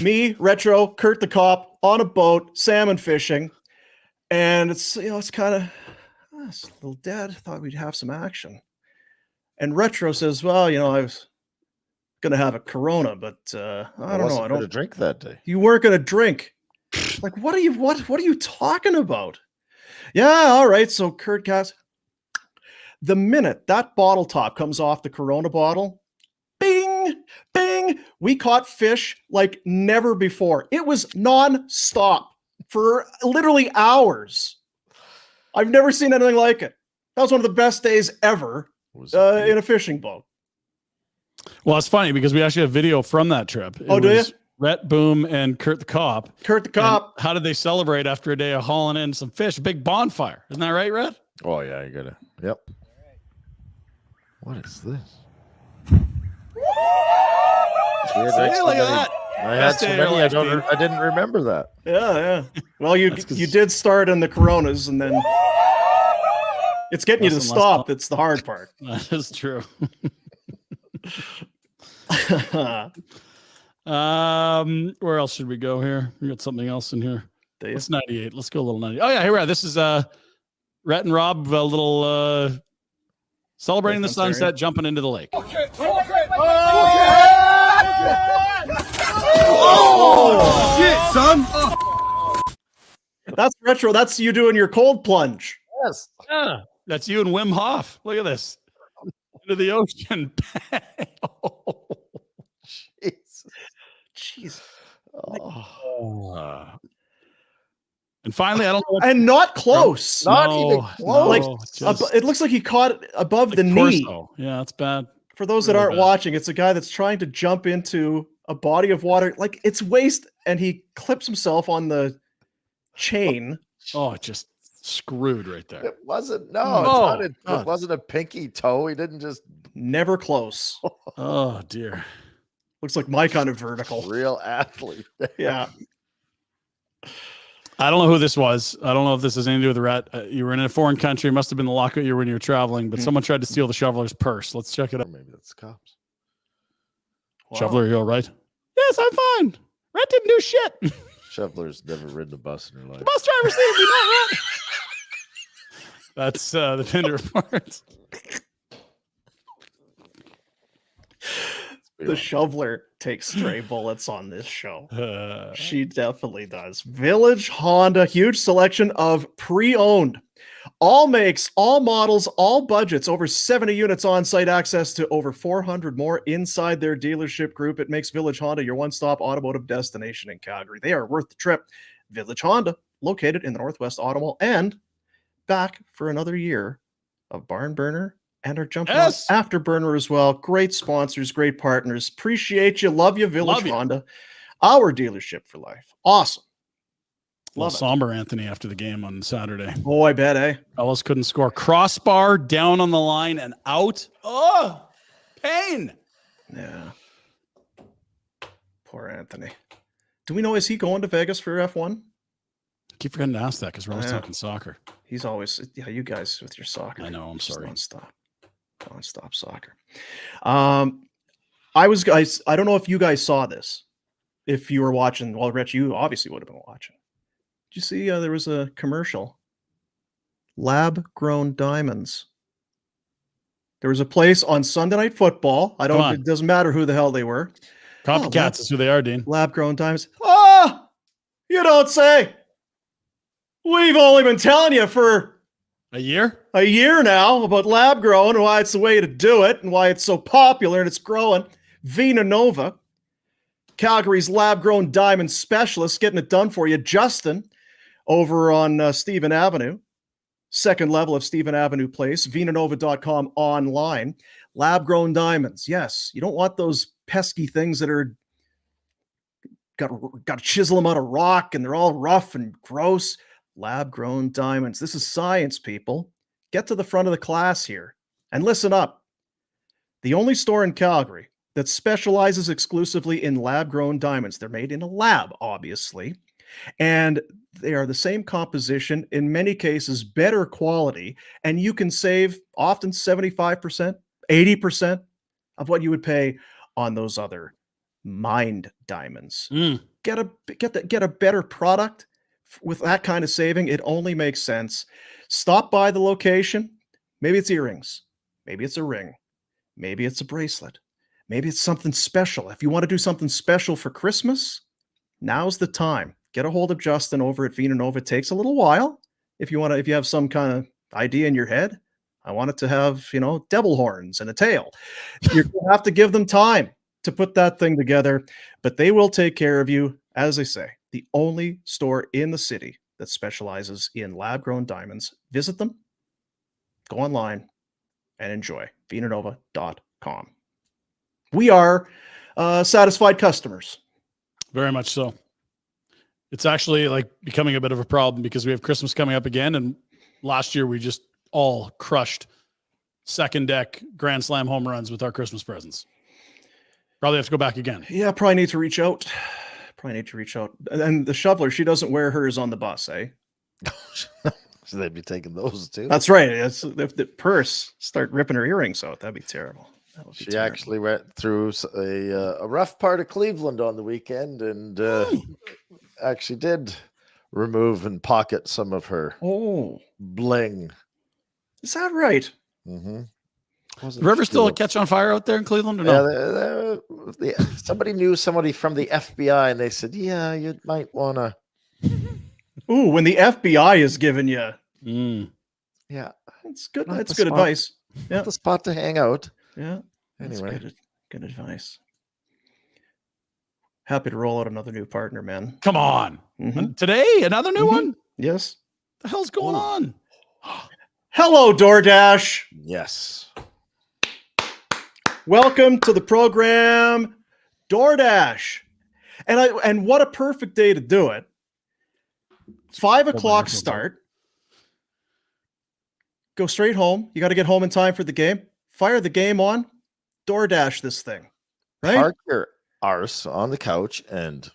Me, Retro, Kurt the cop on a boat, salmon fishing. And it's, it's kind of, it's a little dead. Thought we'd have some action. And Retro says, well, I was going to have a Corona, but I don't know. I don't drink that day. You weren't going to drink. Like, what are you talking about? Yeah, all right. So Kurt Cass, the minute that bottle top comes off the Corona bottle, bing, bing, we caught fish like never before. It was non-stop for literally hours. I've never seen anything like it. That was one of the best days ever in a fishing boat. Well, it's funny because we actually have video from that trip. Do you? Rhett Boom and Kurt the cop. Kurt the cop. And how did they celebrate after a day of hauling in some fish? A big bonfire. Isn't that right, Rhett? Oh, yeah, you gotta. Yep. What is this? Look at that. I had so many. I didn't remember that. Yeah. Well, you did start in the Coronas, and then it's getting you to stop. That's the hard part. That is true. Where else should we go here? We got something else in here. It's 98. Let's go a little 98. Oh yeah, here we are. This is Rhett and Rob, a little celebrating the sunset, jumping into the lake. Oh, shit, son. That's Retro. That's you doing your cold plunge. Yes. Yeah, that's you and Wim Hof. Look at this. Into the ocean. Oh, jeez. Oh. And finally, I don't know. And not close. Not even close. It looks like he caught it above the knee. Yeah, that's bad. For those that aren't watching, it's a guy that's trying to jump into a body of water, like it's waist, and he clips himself on the chain. Oh, just screwed right there. It wasn't. No, it wasn't a pinky toe. He didn't just. Never close. Oh dear. Looks like my kind of vertical. Real athlete. Yeah. I don't know who this was. I don't know if this has anything to do with Rhett. You were in a foreign country. It must have been the lockout year when you were traveling, but someone tried to steal the shoveler's purse. Let's check it out. Or maybe that's the cops. Wow. Shoveler, you all right? Yes, I'm fine. Rhett didn't do shit. Shoveler's never ridden a bus in her life. The bus driver saved me, not Rhett. That's the Pinder report. The shoveler takes stray bullets on this show. She definitely does. Village Honda, huge selection of pre-owned. All makes, all models, all budgets, over 70 units on-site, access to over 400 more inside their dealership group. It makes Village Honda your one-stop automotive destination in Calgary. They are worth the trip. Village Honda, located in the Northwest Auto Mall, and back for another year of Barn Burner and our Jump On Afterburner as well. Great sponsors, great partners. Appreciate you. Love you, Village Honda. Our dealership for life. Awesome. Love somber Anthony after the game on Saturday. Oh, I bet, eh? Ellis couldn't score. Crossbar down on the line and out. Oh, pain. Yeah. Poor Anthony. Do we know, is he going to Vegas for F1? I keep forgetting to ask that because we're always talking soccer. He's always, you guys with your soccer. I know, I'm sorry. Non-stop soccer. I don't know if you guys saw this. If you were watching, well, Rich, you obviously would have been watching. Did you see there was a commercial? Lab-grown diamonds. There was a place on Sunday Night Football. It doesn't matter who the hell they were. Copycats is who they are, Dean. Lab-grown diamonds. Oh, you don't say. We've only been telling you for a year now about lab grown and why it's the way to do it and why it's so popular and it's growing. Vina Nova, Calgary's lab grown diamond specialist, getting it done for you. Justin over on Stephen Avenue, second level of Stephen Avenue Place, vinanova.com online. Lab grown diamonds. Yes, you don't want those pesky things that are got to chisel them out of rock and they're all rough and gross. lab-grown diamonds. This is science, people. Get to the front of the class here and listen up. The only store in Calgary that specializes exclusively in lab-grown diamonds. They're made in a lab, obviously, and they are the same composition, in many cases better quality, and you can save often 75%, 80% of what you would pay on those other mined diamonds. Get a better product with that kind of saving. It only makes sense. Stop by the location. Maybe it's earrings, maybe it's a ring, maybe it's a bracelet, maybe it's something special. If you want to do something special for Christmas, now's the time. Get a hold of Justin over at Vina Nova. It takes a little while. If you have some kind of idea in your head, I want it to have, devil horns and a tail. You're going to have to give them time to put that thing together, but they will take care of you. As I say, the only store in the city that specializes in lab-grown diamonds. Visit them, go online, and enjoy. VinaNova.com. We are satisfied customers. Very much so. It's actually like becoming a bit of a problem because we have Christmas coming up again. And last year we just all crushed second deck Grand Slam home runs with our Christmas presents. Probably have to go back again. Yeah, probably need to reach out. And the shoveler, she doesn't wear hers on the bus, eh? So they'd be taking those too. That's right. If the purse start ripping her earrings out, that'd be terrible. She actually went through a rough part of Cleveland on the weekend and actually did remove and pocket some of her bling. Is that right? Mm-hmm. The river still catch on fire out there in Cleveland or no? Yeah, somebody knew somebody from the FBI and they said, yeah, you might want to. Ooh, when the FBI is giving you. Yeah. That's good. That's good advice. Yeah. The spot to hang out. Yeah. Anyway. Good advice. Happy to roll out another new partner, man. Come on. Today, another new one? Yes. The hell's going on? Hello, DoorDash. Yes. Welcome to the program, DoorDash. And what a perfect day to do it. 5 o'clock start. Go straight home. You got to get home in time for the game. Fire the game on. DoorDash this thing. Right? Park your arse on the couch and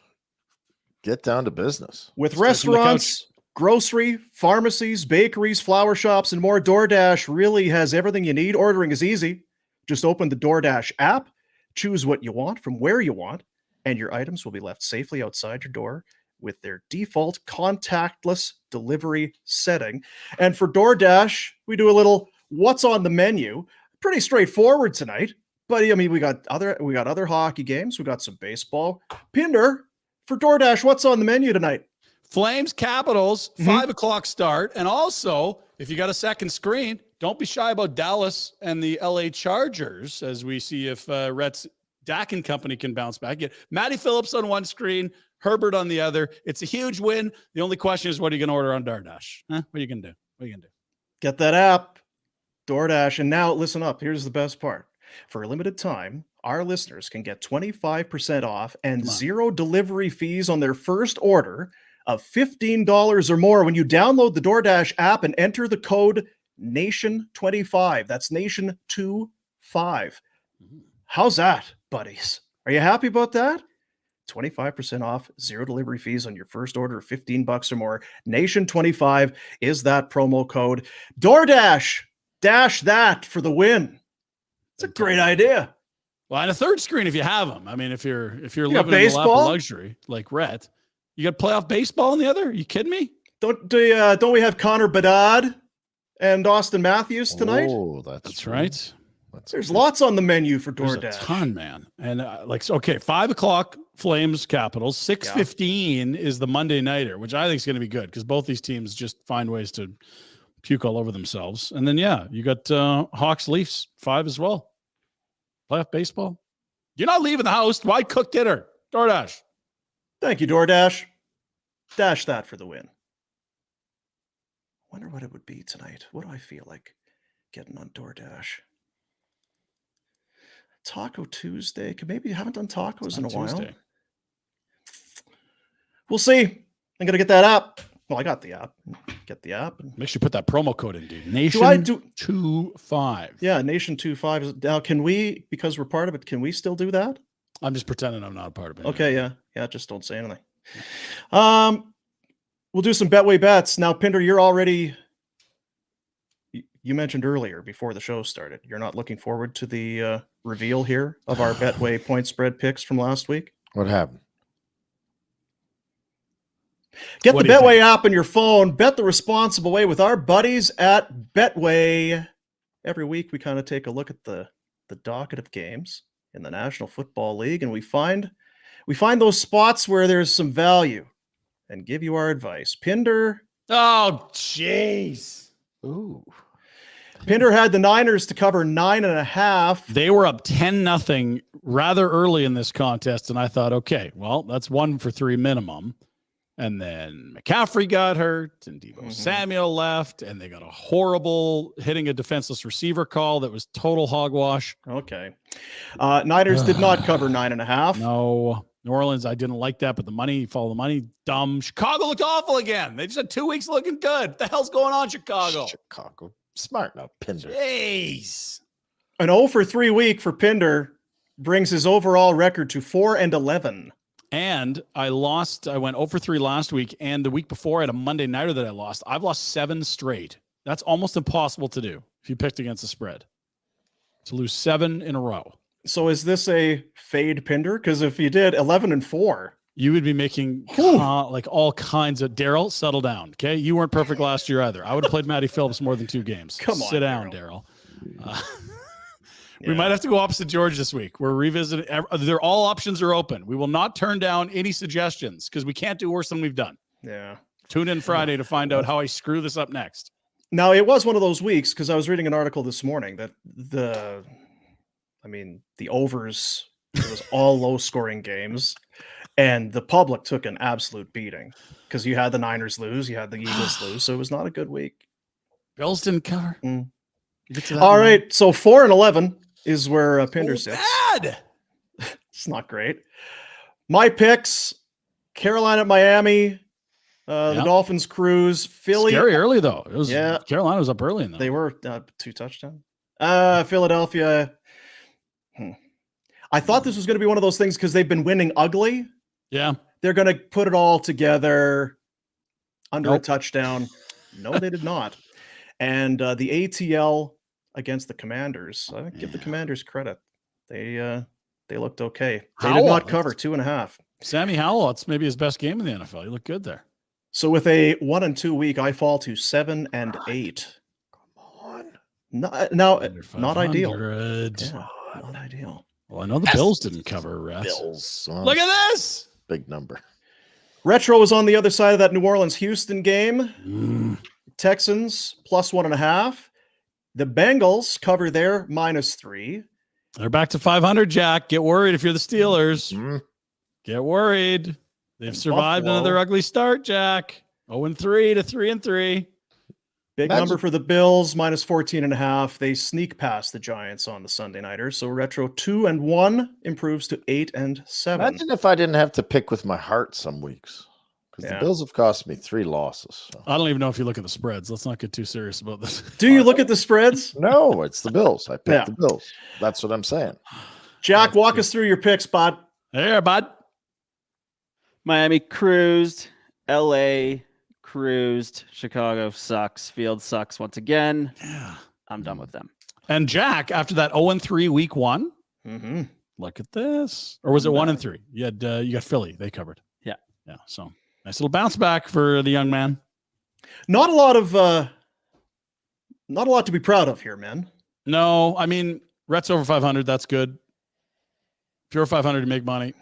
get down to business. With restaurants, grocery, pharmacies, bakeries, flower shops, and more, DoorDash really has everything you need. Ordering is easy. Just open the DoorDash app, choose what you want from where you want, and your items will be left safely outside your door with their default contactless delivery setting. And for DoorDash, we do a little what's on the menu. Pretty straightforward tonight. But I mean, we got other hockey games. We got some baseball. Pinder, for DoorDash, what's on the menu tonight? Flames Capitals, 5 o'clock start. And also, if you got a second screen, don't be shy about Dallas and the LA Chargers as we see if Rhett's Dak and company can bounce back. Get Matty Phillips on one screen, Herbert on the other. It's a huge win. The only question is, what are you going to order on DoorDash? What are you going to do? What are you going to do? Get that app, DoorDash. And now listen up. Here's the best part. For a limited time, our listeners can get 25% off and zero delivery fees on their first order of $15 or more when you download the DoorDash app and enter the code NATION25. That's NATION25. How's that, buddies? Are you happy about that? 25% off, zero delivery fees on your first order of $15 or more. NATION25 is that promo code. DoorDash, dash that for the win. It's a great idea. Well, and a third screen if you have them. I mean, if you're living in the lap of luxury like Rhett, you got playoff baseball in the other? Are you kidding me? Don't we have Connor Bedard and Austin Matthews tonight? Oh, that's right. There's lots on the menu for DoorDash. There's a ton, man. And 5 o'clock Flames Capitals, 6:15 is the Monday nighter, which I think is going to be good because both these teams just find ways to puke all over themselves. And then you got Hawks Leafs 5 as well. Playoff baseball. You're not leaving the house. Why cook dinner? DoorDash. Thank you, DoorDash. Dash that for the win. Wonder what it would be tonight. What do I feel like getting on DoorDash? Taco Tuesday. Maybe you haven't done tacos in a while. We'll see. I'm going to get that up. Well, I got the app. Get the app. Make sure you put that promo code in, dude. Nation Do I do? 25. Yeah, Nation 25. Now, can we? Because we're part of it. Can we still do that? I'm just pretending I'm not a part of it. Okay. Yeah. Just don't say anything. We'll do some Betway bets now. Pinder, you're already. You mentioned earlier before the show started, you're not looking forward to the reveal here of our Betway point spread picks from last week. What happened? Get the Betway app on your phone. Bet the responsible way with our buddies at Betway. Every week we kind of take a look at the docket of games in the National Football League, and we find those spots where there's some value and give you our advice. Pinder. Oh, jeez. Ooh. Pinder had the Niners to cover 9.5. They were up 10-0 rather early in this contest, and I thought, okay, well, that's 1 for 3 minimum. And then McCaffrey got hurt, and Deebo Samuel left, and they got a horrible hitting a defenseless receiver call that was total hogwash. Okay. Niners did not cover 9.5. No. New Orleans, I didn't like that, but the money, follow the money, dumb. Chicago looked awful again. They just had 2 weeks looking good. What the hell's going on, Chicago? Chicago. Smart now, Pinder. Jeez. An 0 for 3 week for Pinder brings his overall record to 4-11. And I went 0 for 3 last week, and the week before I had a Monday nighter that I lost. I've lost 7 straight. That's almost impossible to do if you picked against the spread. To lose 7 in a row. So is this a fade, Pinder? Because if you did 11-4, you would be making like all kinds of. Daryl, settle down, okay? You weren't perfect last year either. I would have played Matty Phillips more than 2 games. Come on, sit down, Daryl. We might have to go opposite George this week. We're revisiting. All options are open. We will not turn down any suggestions because we can't do worse than we've done. Yeah. Tune in Friday to find out how I screw this up next. Now, it was one of those weeks because I was reading an article this morning that the overs, it was all low-scoring games, and the public took an absolute beating because you had the Niners lose, you had the Eagles lose, so it was not a good week. Bills didn't cover. All right, so 4-11 is where Pinder sits. Bad. It's not great. My picks: Carolina at Miami, the Dolphins cruise, Philly. Scary early though. It was Carolina was up early in that. They were 2 touchdowns. Philadelphia. I thought this was going to be one of those things because they've been winning ugly. Yeah. They're going to put it all together under a touchdown. No, they did not. And the ATL against the Commanders. I give the Commanders credit. They looked okay. They did not cover 2.5. Sammy Howell, it's maybe his best game in the NFL. He looked good there. So with a 1-2 week, I fall to 7-8. Come on. Not ideal. Yeah, not ideal. Well, I know the Bills didn't cover, Rats. Bills. Well, look at this. Big number. Retro was on the other side of that New Orleans-Houston game. Texans +1.5. The Bengals cover their -3. They're back to 500, Jack. Get worried if you're the Steelers. Get worried. They've survived another ugly start, Jack. 0-3 to 3-3. Big number for the Bills, -14.5. They sneak past the Giants on the Sunday Nighters. So Retro 2-1 improves to 8-7. Imagine if I didn't have to pick with my heart some weeks. Because the Bills have cost me 3 losses. So. I don't even know if you look at the spreads. Let's not get too serious about this. Do you look at the spreads? No, it's the Bills. I picked the Bills. That's what I'm saying. Jack, walk us through your picks, bud. There, bud. Miami cruised. LA cruised. Chicago sucks. Field sucks once again. Yeah. I'm done with them. And Jack, after that 0-3 week 1, look at this. Or was it 1-3? You got Philly. They covered. Yeah. Yeah. So nice little bounce back for the young man. Not a lot to be proud of here, man. No, I mean, Rhett's over 500. That's good. If you're 500 to make money.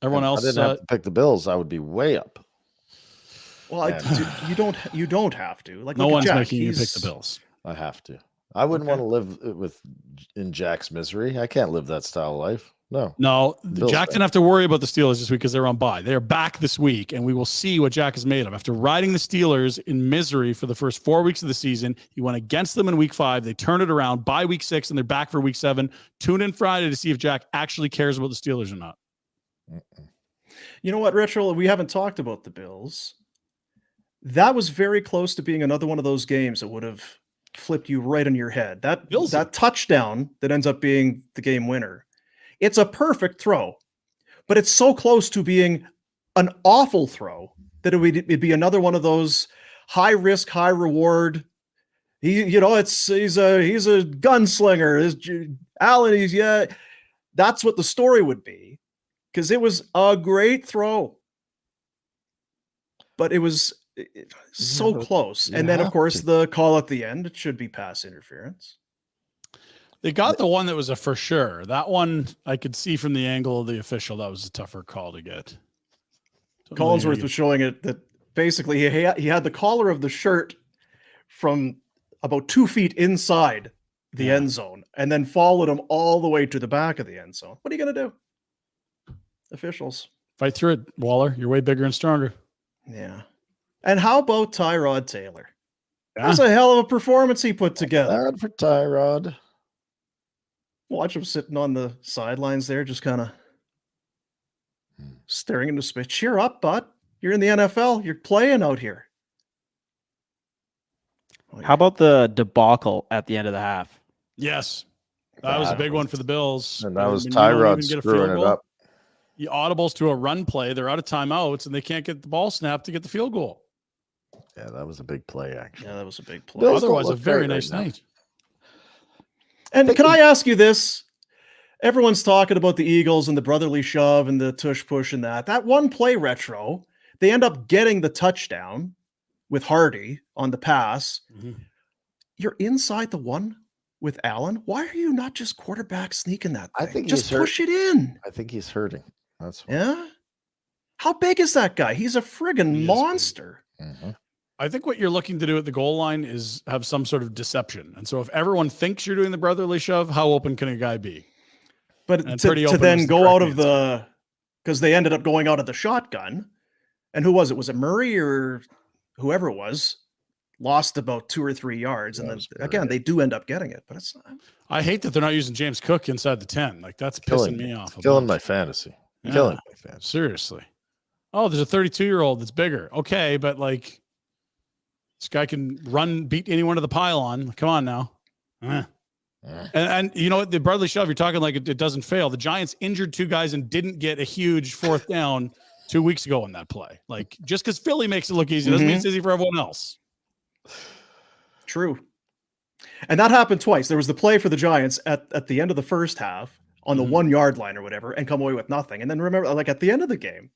Everyone else. I didn't have to pick the Bills. I would be way up. Well, you don't have to. Like, no one's making you pick the Bills. I have to. I wouldn't want to live in Jack's misery. I can't live that style of life. No. Jack didn't have to worry about the Steelers this week because they're on bye. They're back this week, and we will see what Jack is made of. After riding the Steelers in misery for the first 4 weeks of the season, he went against them in week 5. They turned it around by week 6, and they're back for week 7. Tune in Friday to see if Jack actually cares about the Steelers or not. You know what, Retro? We haven't talked about the Bills. That was very close to being another one of those games that would have flipped you right on your head. That touchdown that ends up being the game winner. It's a perfect throw, but it's so close to being an awful throw that it'd be another one of those high risk, high reward. He's a gunslinger. Allen, that's what the story would be, because it was a great throw, but it was so close. And then, of course, the call at the end, it should be pass interference. They got the one that was a for sure. That one I could see from the angle of the official. That was a tougher call to get. Collinsworth was showing it that basically he had the collar of the shirt from about 2 feet inside the end zone and then followed him all the way to the back of the end zone. What are you going to do? Officials. Fight through it, Waller. You're way bigger and stronger. Yeah. And how about Tyrod Taylor? That's a hell of a performance he put together. Bad for Tyrod. Watch him sitting on the sidelines there, just kind of staring into space. Cheer up, bud. You're in the NFL. You're playing out here. How about the debacle at the end of the half? Yes. That was a big one for the Bills. And that was Tyrod screwing it up. He audibles to a run play. They're out of timeouts, and they can't get the ball snapped to get the field goal. Yeah, that was a big play, actually. Yeah, that was a big play. Bills otherwise, a very nice night. And can I ask you this? Everyone's talking about the Eagles and the brotherly shove and the tush push and that. That one play retro, they end up getting the touchdown with Hardy on the pass. Mm-hmm. You're inside the one with Allen. Why are you not just quarterback sneaking that thing? I think just push it in. I think he's hurting. That's why. Yeah. How big is that guy? He's a friggin' monster. Mm-hmm. I think what you're looking to do at the goal line is have some sort of deception. And so if everyone thinks you're doing the brotherly shove, how open can a guy be? But to then go out of because they ended up going out of the shotgun. And who was it? Was it Murray or whoever it was? Lost about 2 or 3 yards. And then again, they do end up getting it. But it's not. I hate that they're not using James Cook inside the 10. Like, that's pissing me off. Killing my fantasy. Killing my fantasy. Seriously. Oh, there's a 32-year-old that's bigger. Okay, but like, this guy can beat anyone to the pylon. Come on now. And you know what? The brotherly shove, you're talking like it doesn't fail. The Giants injured 2 guys and didn't get a huge 4th down 2 weeks ago on that play. Like, just because Philly makes it look easy doesn't mean it's easy for everyone else. True. And that happened twice. There was the play for the Giants at the end of the first half on the 1 yard line or whatever and come away with nothing. And then remember, like at the end of the game,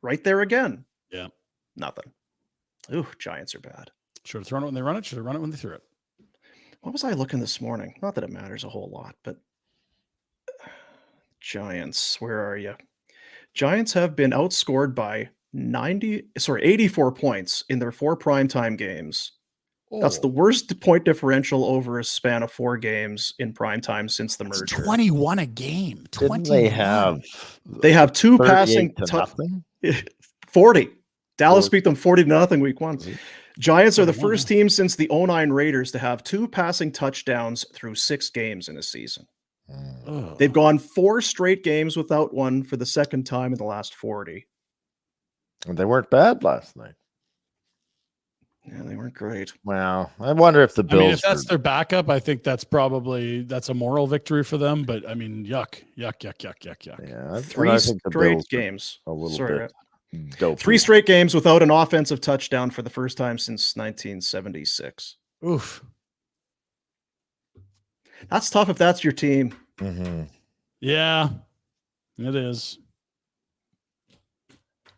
right there again. Yeah. Nothing. Ooh, Giants are bad. Should have thrown it when they run it. Should have run it when they threw it. What was I looking this morning? Not that it matters a whole lot, but Giants, where are you? Giants have been outscored by 84 points in their 4 primetime games. Oh. That's the worst point differential over a span of 4 games in primetime since the merger. 21 a game. 20. They have 2 passing nothing. 40. Dallas beat them 40-0 week 1. Giants are the first team since the 09 Raiders to have 2 passing touchdowns through 6 games in a season. They've gone 4 straight games without one for the second time in the last 40. And they weren't bad last night. Yeah, they weren't great. Wow. I wonder if the Bills. I mean, if that's their backup, I think that's a moral victory for them. But I mean, yuck. Yeah, 3 straight games. A little bit. Dopey. 3 straight games without an offensive touchdown for the first time since 1976. Oof. That's tough if that's your team. Mm-hmm. Yeah, it is.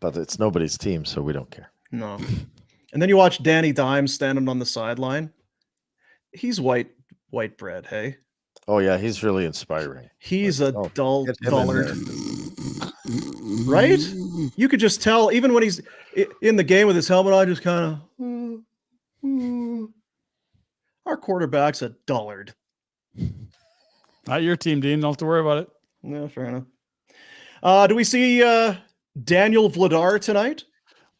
But it's nobody's team, so we don't care. No. And then you watch Danny Dimes standing on the sideline. He's white bread, hey? Oh, yeah, he's really inspiring. He's a dullard. Right? You could just tell, even when he's in the game with his helmet on, just kind of, our quarterback's a dullard. Not your team, Dean. Don't have to worry about it. Yeah, fair enough. Do we see Daniel Vladar tonight?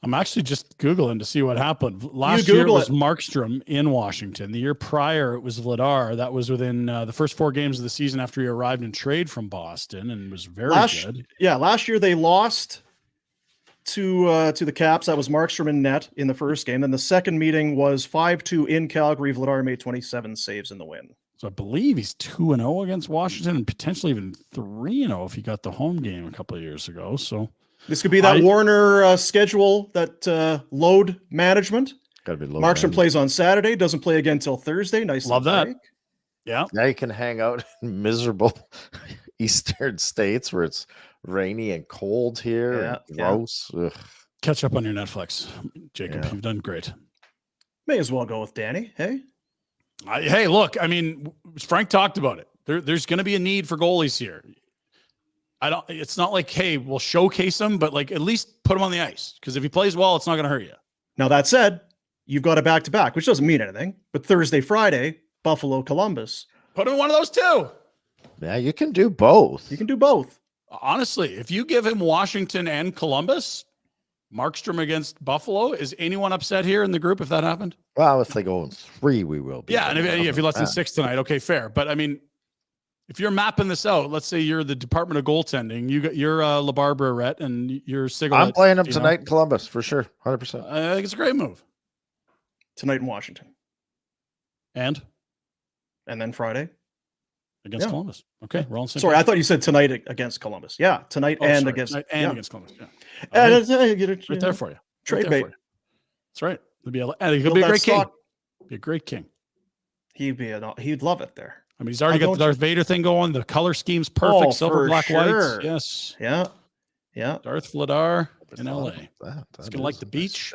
I'm actually just Googling to see what happened. Last year it was Markstrom in Washington. The year prior, it was Vladar. That was within the first 4 games of the season after he arrived in trade from Boston and was very good. Yeah, last year they lost to the Caps. That was Markstrom in net in the first game. Then the second meeting was 5-2 in Calgary. Vladar made 27 saves in the win. So I believe he's 2-0 against Washington and potentially even 3-0 if he got the home game a couple of years ago. So this could be that Warner schedule, that load management. Got to be low. Markstrom plays on Saturday, doesn't play again till Thursday. Nice. Love that. Break. Yeah. Now you can hang out in miserable eastern states where it's rainy and cold here. Yeah, and gross. Ugh. Catch up on your Netflix, Jacob. Yeah. You've done great. May as well go with Danny. Hey. Hey, look, I mean, Frank talked about it. There's going to be a need for goalies here. It's not like, hey, we'll showcase him, but like at least put him on the ice. Because if he plays well, it's not going to hurt you. Now that said, you've got a back-to-back, which doesn't mean anything. But Thursday, Friday, Buffalo, Columbus. Put him in one of those two. Yeah, you can do both. You can do both. Honestly, if you give him Washington and Columbus, Markstrom against Buffalo, is anyone upset here in the group if that happened? Well, if they go in 3, we will be. Yeah, and if you're less than 6 tonight, okay, fair. But I mean, if you're mapping this out, let's say you're the Department of Goaltending, you're LaBarbera Rhett, and you're Sigel. I'm playing him tonight in Columbus for sure, 100%. I think it's a great move. Tonight in Washington. And then Friday. Against Columbus. Okay, we're all on the same Sorry, page. I thought you said tonight against Columbus. Yeah, tonight against against Columbus. Yeah. And Right there for you. Trade bait. That's right. It'd be he could be a great king. Be a great king. He'd love it there. I mean, he's already got the Darth Vader thing going. The color scheme's perfect. Silver, black, white. Yes. Yeah. Yeah. Darth Vladar in LA. He's gonna like the beach.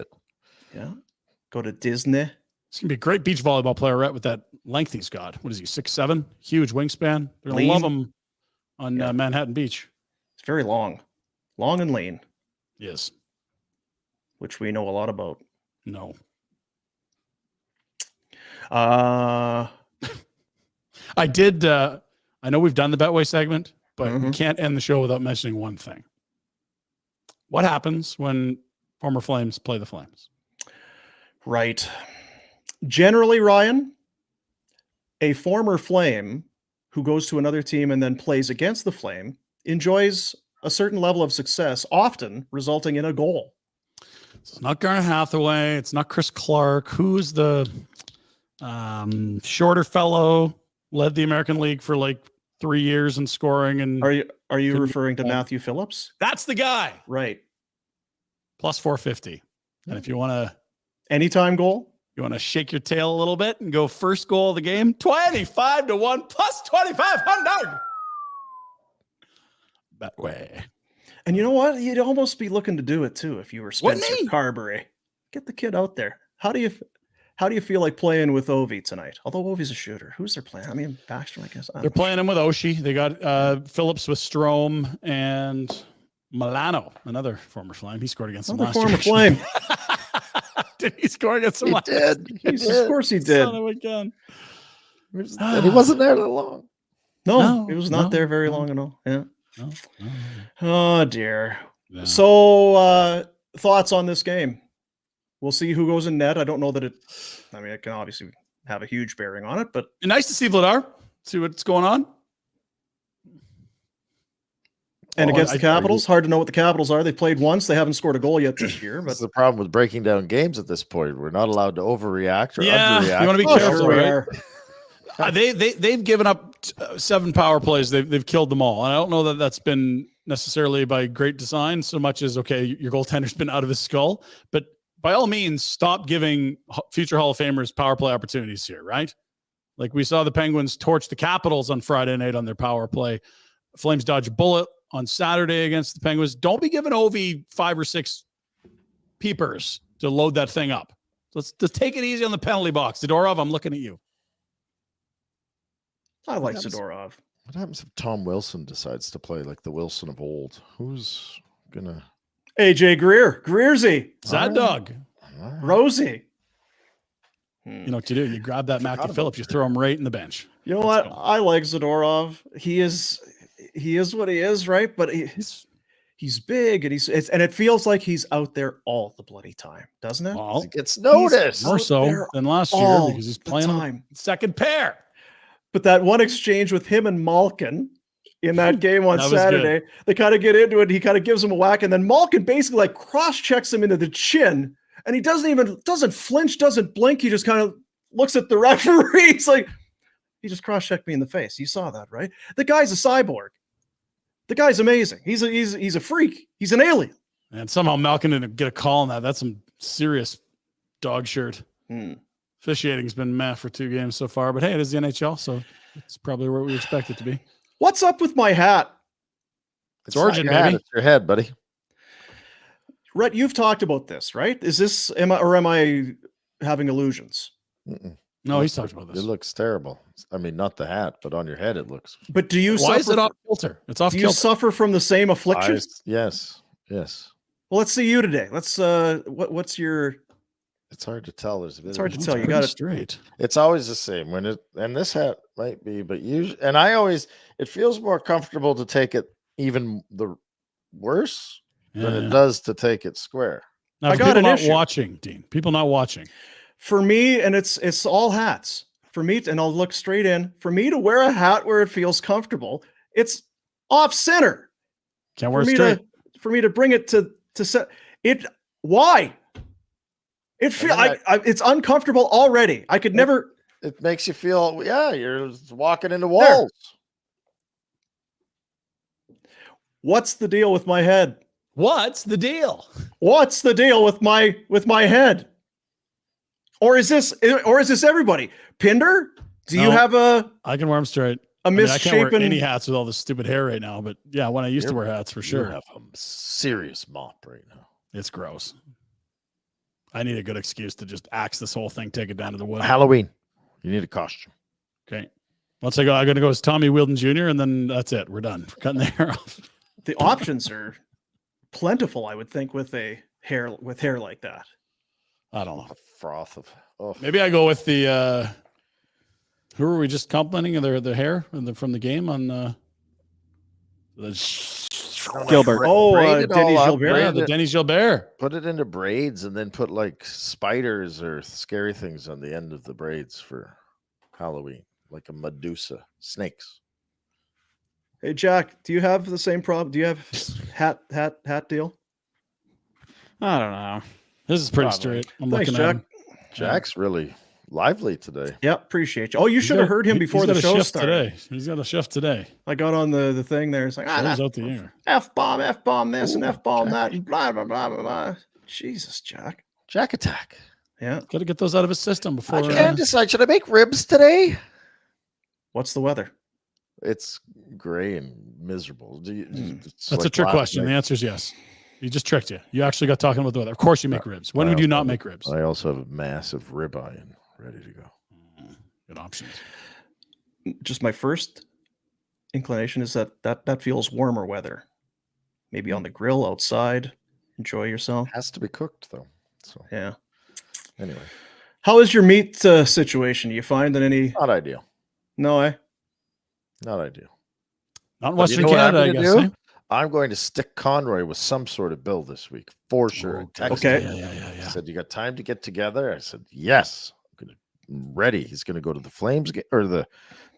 Yeah. Go to Disney. He's gonna be a great beach volleyball player, right? With that length he's got. What is he? 6'7"? Huge wingspan. They're gonna love him on Manhattan Beach. It's very long and lean. Yes. Which we know a lot about. No. I did. I know we've done the Betway segment, but we can't end the show without mentioning one thing. What happens when former Flames play the Flames? Right. Generally, Ryan, a former Flame who goes to another team and then plays against the Flame enjoys a certain level of success, often resulting in a goal. It's not Garnet Hathaway. It's not Chris Clark. Who's the shorter fellow, led the American League for like 3 years in scoring? And are you referring to Matthew Phillips? That's the guy. Right. Plus 450. And if you want to anytime goal, you want to shake your tail a little bit and go first goal of the game, 25-1 plus 2,500. That way. And you know what? You'd almost be looking to do it too if you were Spencer Carberry. Get the kid out there. How do you feel like playing with Ovi tonight? Although Ovi's a shooter, who's their playing? I mean, Baxter, I guess. They're playing him with Oshie. They got Phillips with Strome and Milano, another former Flame. He scored against them last year. Former Flame. Did he score against them? He did. Of course he did. Son of a gun. And he wasn't there that long. No, he was not there very long at all. Yeah. No. Oh dear. Yeah. So thoughts on this game? We'll see who goes in net. I don't know that it can obviously have a huge bearing on it, but nice to see Vladar. See what's going on. And against the Capitals, hard to know what the Capitals are. They played once. They haven't scored a goal yet this year. But that's the problem with breaking down games at this point. We're not allowed to overreact or You underreact. want to be careful, right? They've given up 7 power plays. They've killed them all. And I don't know that that's been necessarily by great design so much as, okay, your goaltender's been out of his skull. But by all means, stop giving future Hall of Famers power play opportunities here, right? Like we saw the Penguins torch the Capitals on Friday night on their power play. Flames dodge a bullet on Saturday against the Penguins. Don't be giving Ovi 5 or 6 peepers to load that thing up. Let's just take it easy on the penalty box. Zadorov, I'm looking at you. I like Zadorov. What happens if Tom Wilson decides to play like the Wilson of old? Who's gonna? AJ Greer, Greersy, Zad Dog, Rosie. You know what you do? You grab that Matthew Phillips, you throw him right in the bench. You know what? I like Zadorov. He is what he is, right? But he's big and and it feels like he's out there all the bloody time, doesn't it? Well, he gets noticed more so than last year because he's playing time. Second pair. But that one exchange with him and Malkin, in that game on Saturday. They kind of get into it. He kind of gives him a whack, and then Malkin basically like cross-checks him into the chin, and he doesn't flinch, doesn't blink. He just kind of looks at the referee. He's like, he just cross-checked me in the face. You saw that, right? The guy's a cyborg. The guy's amazing. He's a freak. He's an alien. And somehow Malkin didn't get a call on that. That's some serious dog shirt. Officiating's been meh for 2 games so far, but hey, it is the NHL, so it's probably where we expect it to be. What's up with my hat? It's origin, not your baby. hat, it's your head, buddy. Rhett, you've talked about this, right? Is this am I having illusions? No, he's talked about this. It looks terrible. I mean, not the hat, but on your head it looks. But do you? Why is it off kilter? It's off Do kilter. you suffer from the same affliction? Yes. Well, let's see you today. Let's. What's your? It's hard to tell. It's hard to tell. You got it straight. It's always the same and this hat might be, but usually, and it feels more comfortable to take it even the worse than it does to take it square. Now, I got people an not issue. watching, Dean. People not watching. For me, and it's all hats. For me, and I'll look straight in. For me to wear a hat where it feels comfortable, it's off center. Can't wear it straight. For me to bring it to set it. Why? It feel it's uncomfortable already. I could never. It makes you feel, you're walking into walls. What's the deal with my head? What's the deal? What's the deal with my head? Or is this everybody? Pinder, do you have I can wear them straight. a I misshapen? can't wear any hats with all this stupid hair right now, but yeah, when I used to wear hats for You sure. have a serious mop right now. It's gross. I need a good excuse to just axe this whole thing, take it down to the wood. Halloween. You need a costume. Okay. Once I'm going to go as Tommy Wheeldon Jr., and then that's it. We're done. We're cutting the hair off. The options are plentiful, I would think, with hair like that. I don't know. A froth of. Oh. Maybe I go with the. Who were we just complimenting? The hair from the game on. Gilbert. Denny Gilbert. Yeah, the Denny Gilbert. Put it into braids and then put like spiders or scary things on the end of the braids for Halloween, like a Medusa, snakes. Hey Jack, do you have the same problem? Do you have hat deal? I don't know. This is pretty Probably. straight. I'm Thanks, looking at Jack. him. Jack's really lively today. Yeah, appreciate you. Oh, you should have heard him before the show started. Today. He's got a shift today. I got on the thing there. It's like Show's out the air. F-bomb this and F-bomb that Jack. and blah blah blah blah blah. Jesus, Jack. Jack attack. Yeah. Got to get those out of his system before. I can't decide. Should I make ribs today? What's the weather? It's gray and miserable. That's a trick question. The answer is yes. He just tricked you. You actually got talking about the weather. Of course you make ribs. When would you not make ribs? I also have a massive ribeye and ready to go. Good options. Just my first inclination is that feels warmer weather. Maybe on the grill outside. Enjoy yourself. Has to be cooked though. So Yeah. anyway, How is your meat situation? Do you find that any? not ideal. No, Not ideal. Not in But you Western know what I'm Canada, I gonna guess. do? eh? I'm going to stick Conroy with some sort of bill this week for sure. Oh, I texted okay. him. Yeah. He said, "You got time to get together?" I said, "Yes." I'm ready. He's going to go to the Flames game or the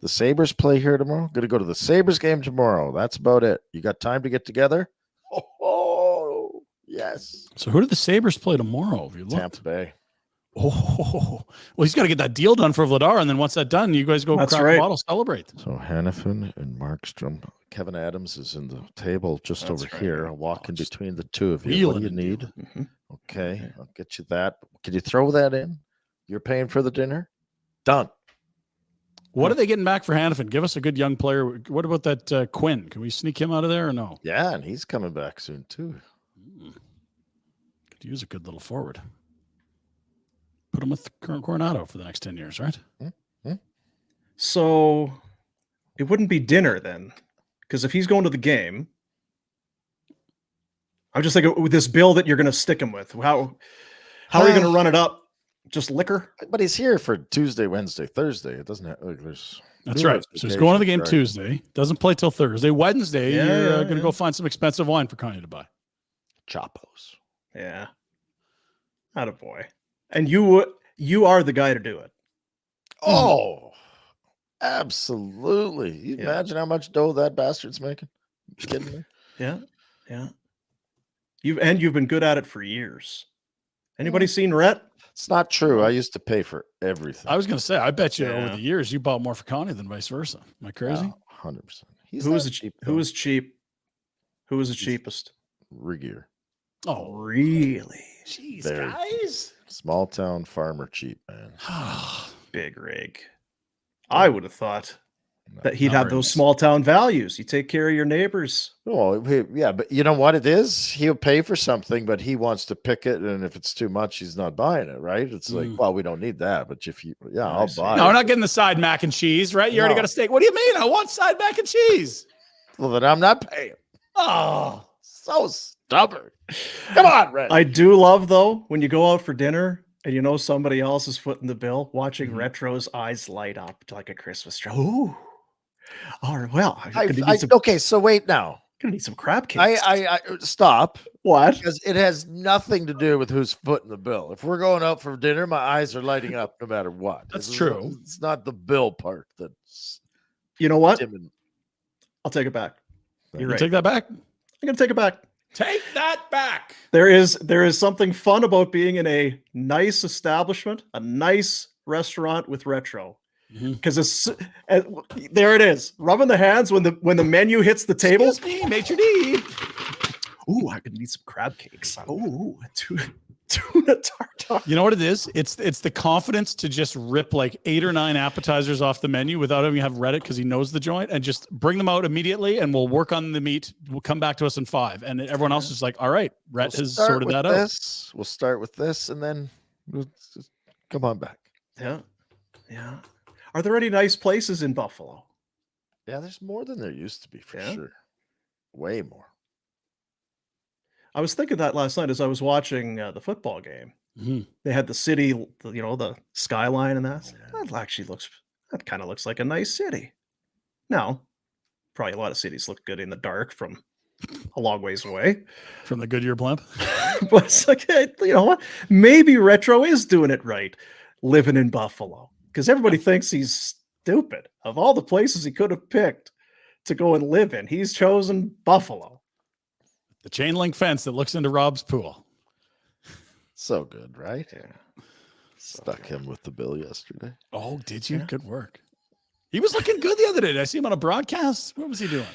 Sabres play here tomorrow. Going to go to the Sabres game tomorrow. That's about it. You got time to get together? Oh, yes. So who do the Sabres play tomorrow? Have you looked? Tampa Bay. Oh, well, he's got to get that deal done for Vladar, and then once that's done, you guys go That's crack right. a bottle, celebrate. So Hannafin and Markstrom. Kevin Adams is in the table just That's over right. here. I'll walk in just between the two of you. What do you wheeling and need? Mhm. Okay, I'll get you that. Can you throw that in? You're paying for the dinner? Done. What are they getting back for Hannafin? Give us a good young player. What about that Quinn? Can we sneak him out of there or no? Yeah, and he's coming back soon too. Could use a good little forward. Put him with Coronato for the next 10 years, right? So it wouldn't be dinner then, because if he's going to the game, I'm just thinking with this bill that you're going to stick him with. How are you going to run it up? Just liquor? But he's here for Tuesday, Wednesday, Thursday. It doesn't have like there's That's right. So he's going to the game occasions, Tuesday. Doesn't play till Thursday. Wednesday, Yeah, you're yeah, going to yeah. go find some expensive wine for Connie to buy. right? Chapos. Yeah. Attaboy. And you are the guy to do it. Oh, Absolutely. You imagine how much dough that bastard's making? You kidding me? Yeah. You've been good at it for years. Anybody seen Rhett? It's not true. I used to pay for everything. I was going to say, I bet you over the years you bought more for Connie than vice versa. Am I crazy? 100%. Who was cheap? Who was cheap? Who was the cheapest? Regier. Oh, really? Jeez, Very guys. Small town farmer cheap, man. Big rig. I would have thought that he'd have those small town values. You take care of your neighbors. Oh, yeah, but you know what it is? He'll pay for something, but he wants to pick it, and if it's too much, he's not buying it, right? It's like, well, we don't need that, but if you, I'll buy it. No, we're not getting the side mac and cheese, right? You already got a steak. What do you mean? I want side mac and cheese. Well, then I'm not paying. Oh, so stubborn. Come on, Red. I do love, though, when you go out for dinner and you know somebody else is footing the bill, watching Retro's eyes light up like a Christmas tree. Ooh. All right, well, okay, so wait now. Gonna need some crab cakes. I stop. What? Because it has nothing to do with who's footing the bill. If we're going out for dinner, my eyes are lighting up no matter what. That's true. It's not the bill part that's. You know what? I'll take it back. You're right. Take that back. I'm gonna take it back. Take that back. There is something fun about being in a nice establishment, a nice restaurant with Retro. Because there it is, rubbing the hands when the menu hits the table. Excuse me, maitre d'. Ooh, I could need some crab cakes. Ooh, tuna tartare. You know what it is? It's the confidence to just rip like 8 or 9 appetizers off the menu without having to have read it because he knows the joint, and just bring them out immediately, and we'll work on the meat. We'll come back to us in 5, and everyone else is like, all right, Rhett has sorted that out. We'll start with this, and then we'll just come on back. Yeah. Are there any nice places in Buffalo? Yeah, there's more than there used to be, for sure. Way more. I was thinking that last night as I was watching the football game. They had the city, the skyline and that. That kind of looks like a nice city. Now, probably a lot of cities look good in the dark from a long ways away. From the Goodyear blimp. But it's like, you know what? Maybe Retro is doing it right, living in Buffalo. Because everybody thinks he's stupid. Of all the places he could have picked to go and live in, he's chosen Buffalo. The chain link fence that looks into Rob's pool. So good, right? Yeah. Stuck him with the bill yesterday. Oh, did you? Yeah. Good work. He was looking good the other day. Did I see him on a broadcast? What was he doing?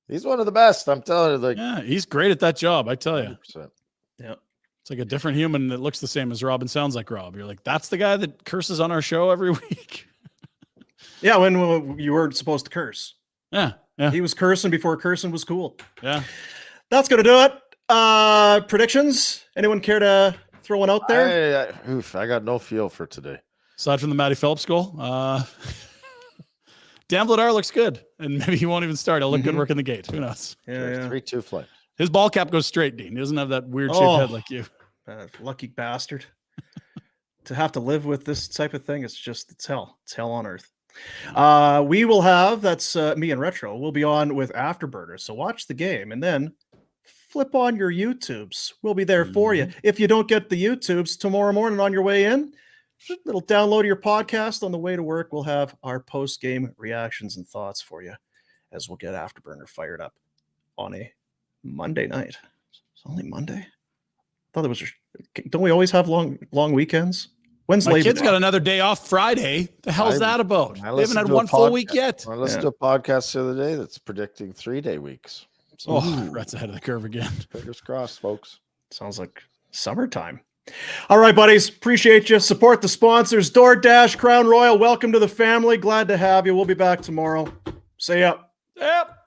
He's one of the best. I'm telling you. Yeah, he's great at that job. I tell you. 100%. Yeah. It's like a different human that looks the same as Rob and sounds like Rob. You're like, that's the guy that curses on our show every week. Yeah, when you weren't supposed to curse. Yeah. He was cursing before cursing was cool. Yeah. That's going to do it. Predictions? Anyone care to throw one out there? I got no feel for today. Aside from the Matty Phillips goal, Dan Vladar looks good, and maybe he won't even start. He'll look good working the gate. Who knows? Yeah. 3-2 Flames. His ball cap goes straight, Dean. He doesn't have that weird shaped head like you. Lucky bastard. To have to live with this type of thing, it's hell. It's hell on earth. We will have, that's me and Retro, we'll be on with Afterburner. So watch the game and then flip on your YouTubes. We'll be there for you. If you don't get the YouTubes tomorrow morning on your way in, little download of your podcast on the way to work. We'll have our post-game reactions and thoughts for you as we'll get Afterburner fired up on a Monday night. It's only Monday. I thought it was. Don't we always have long weekends? When's My Labor kid's Day? got another day off Friday. The hell's that about? They haven't had one full week yet. I listened to a podcast the other day that's predicting 3-day weeks. So, Rhett's ahead of the curve again. Fingers crossed, folks. Sounds like summertime. All right, buddies. Appreciate you. Support the sponsors. DoorDash, Crown Royal. Welcome to the family. Glad to have you. We'll be back tomorrow. See ya. Yep.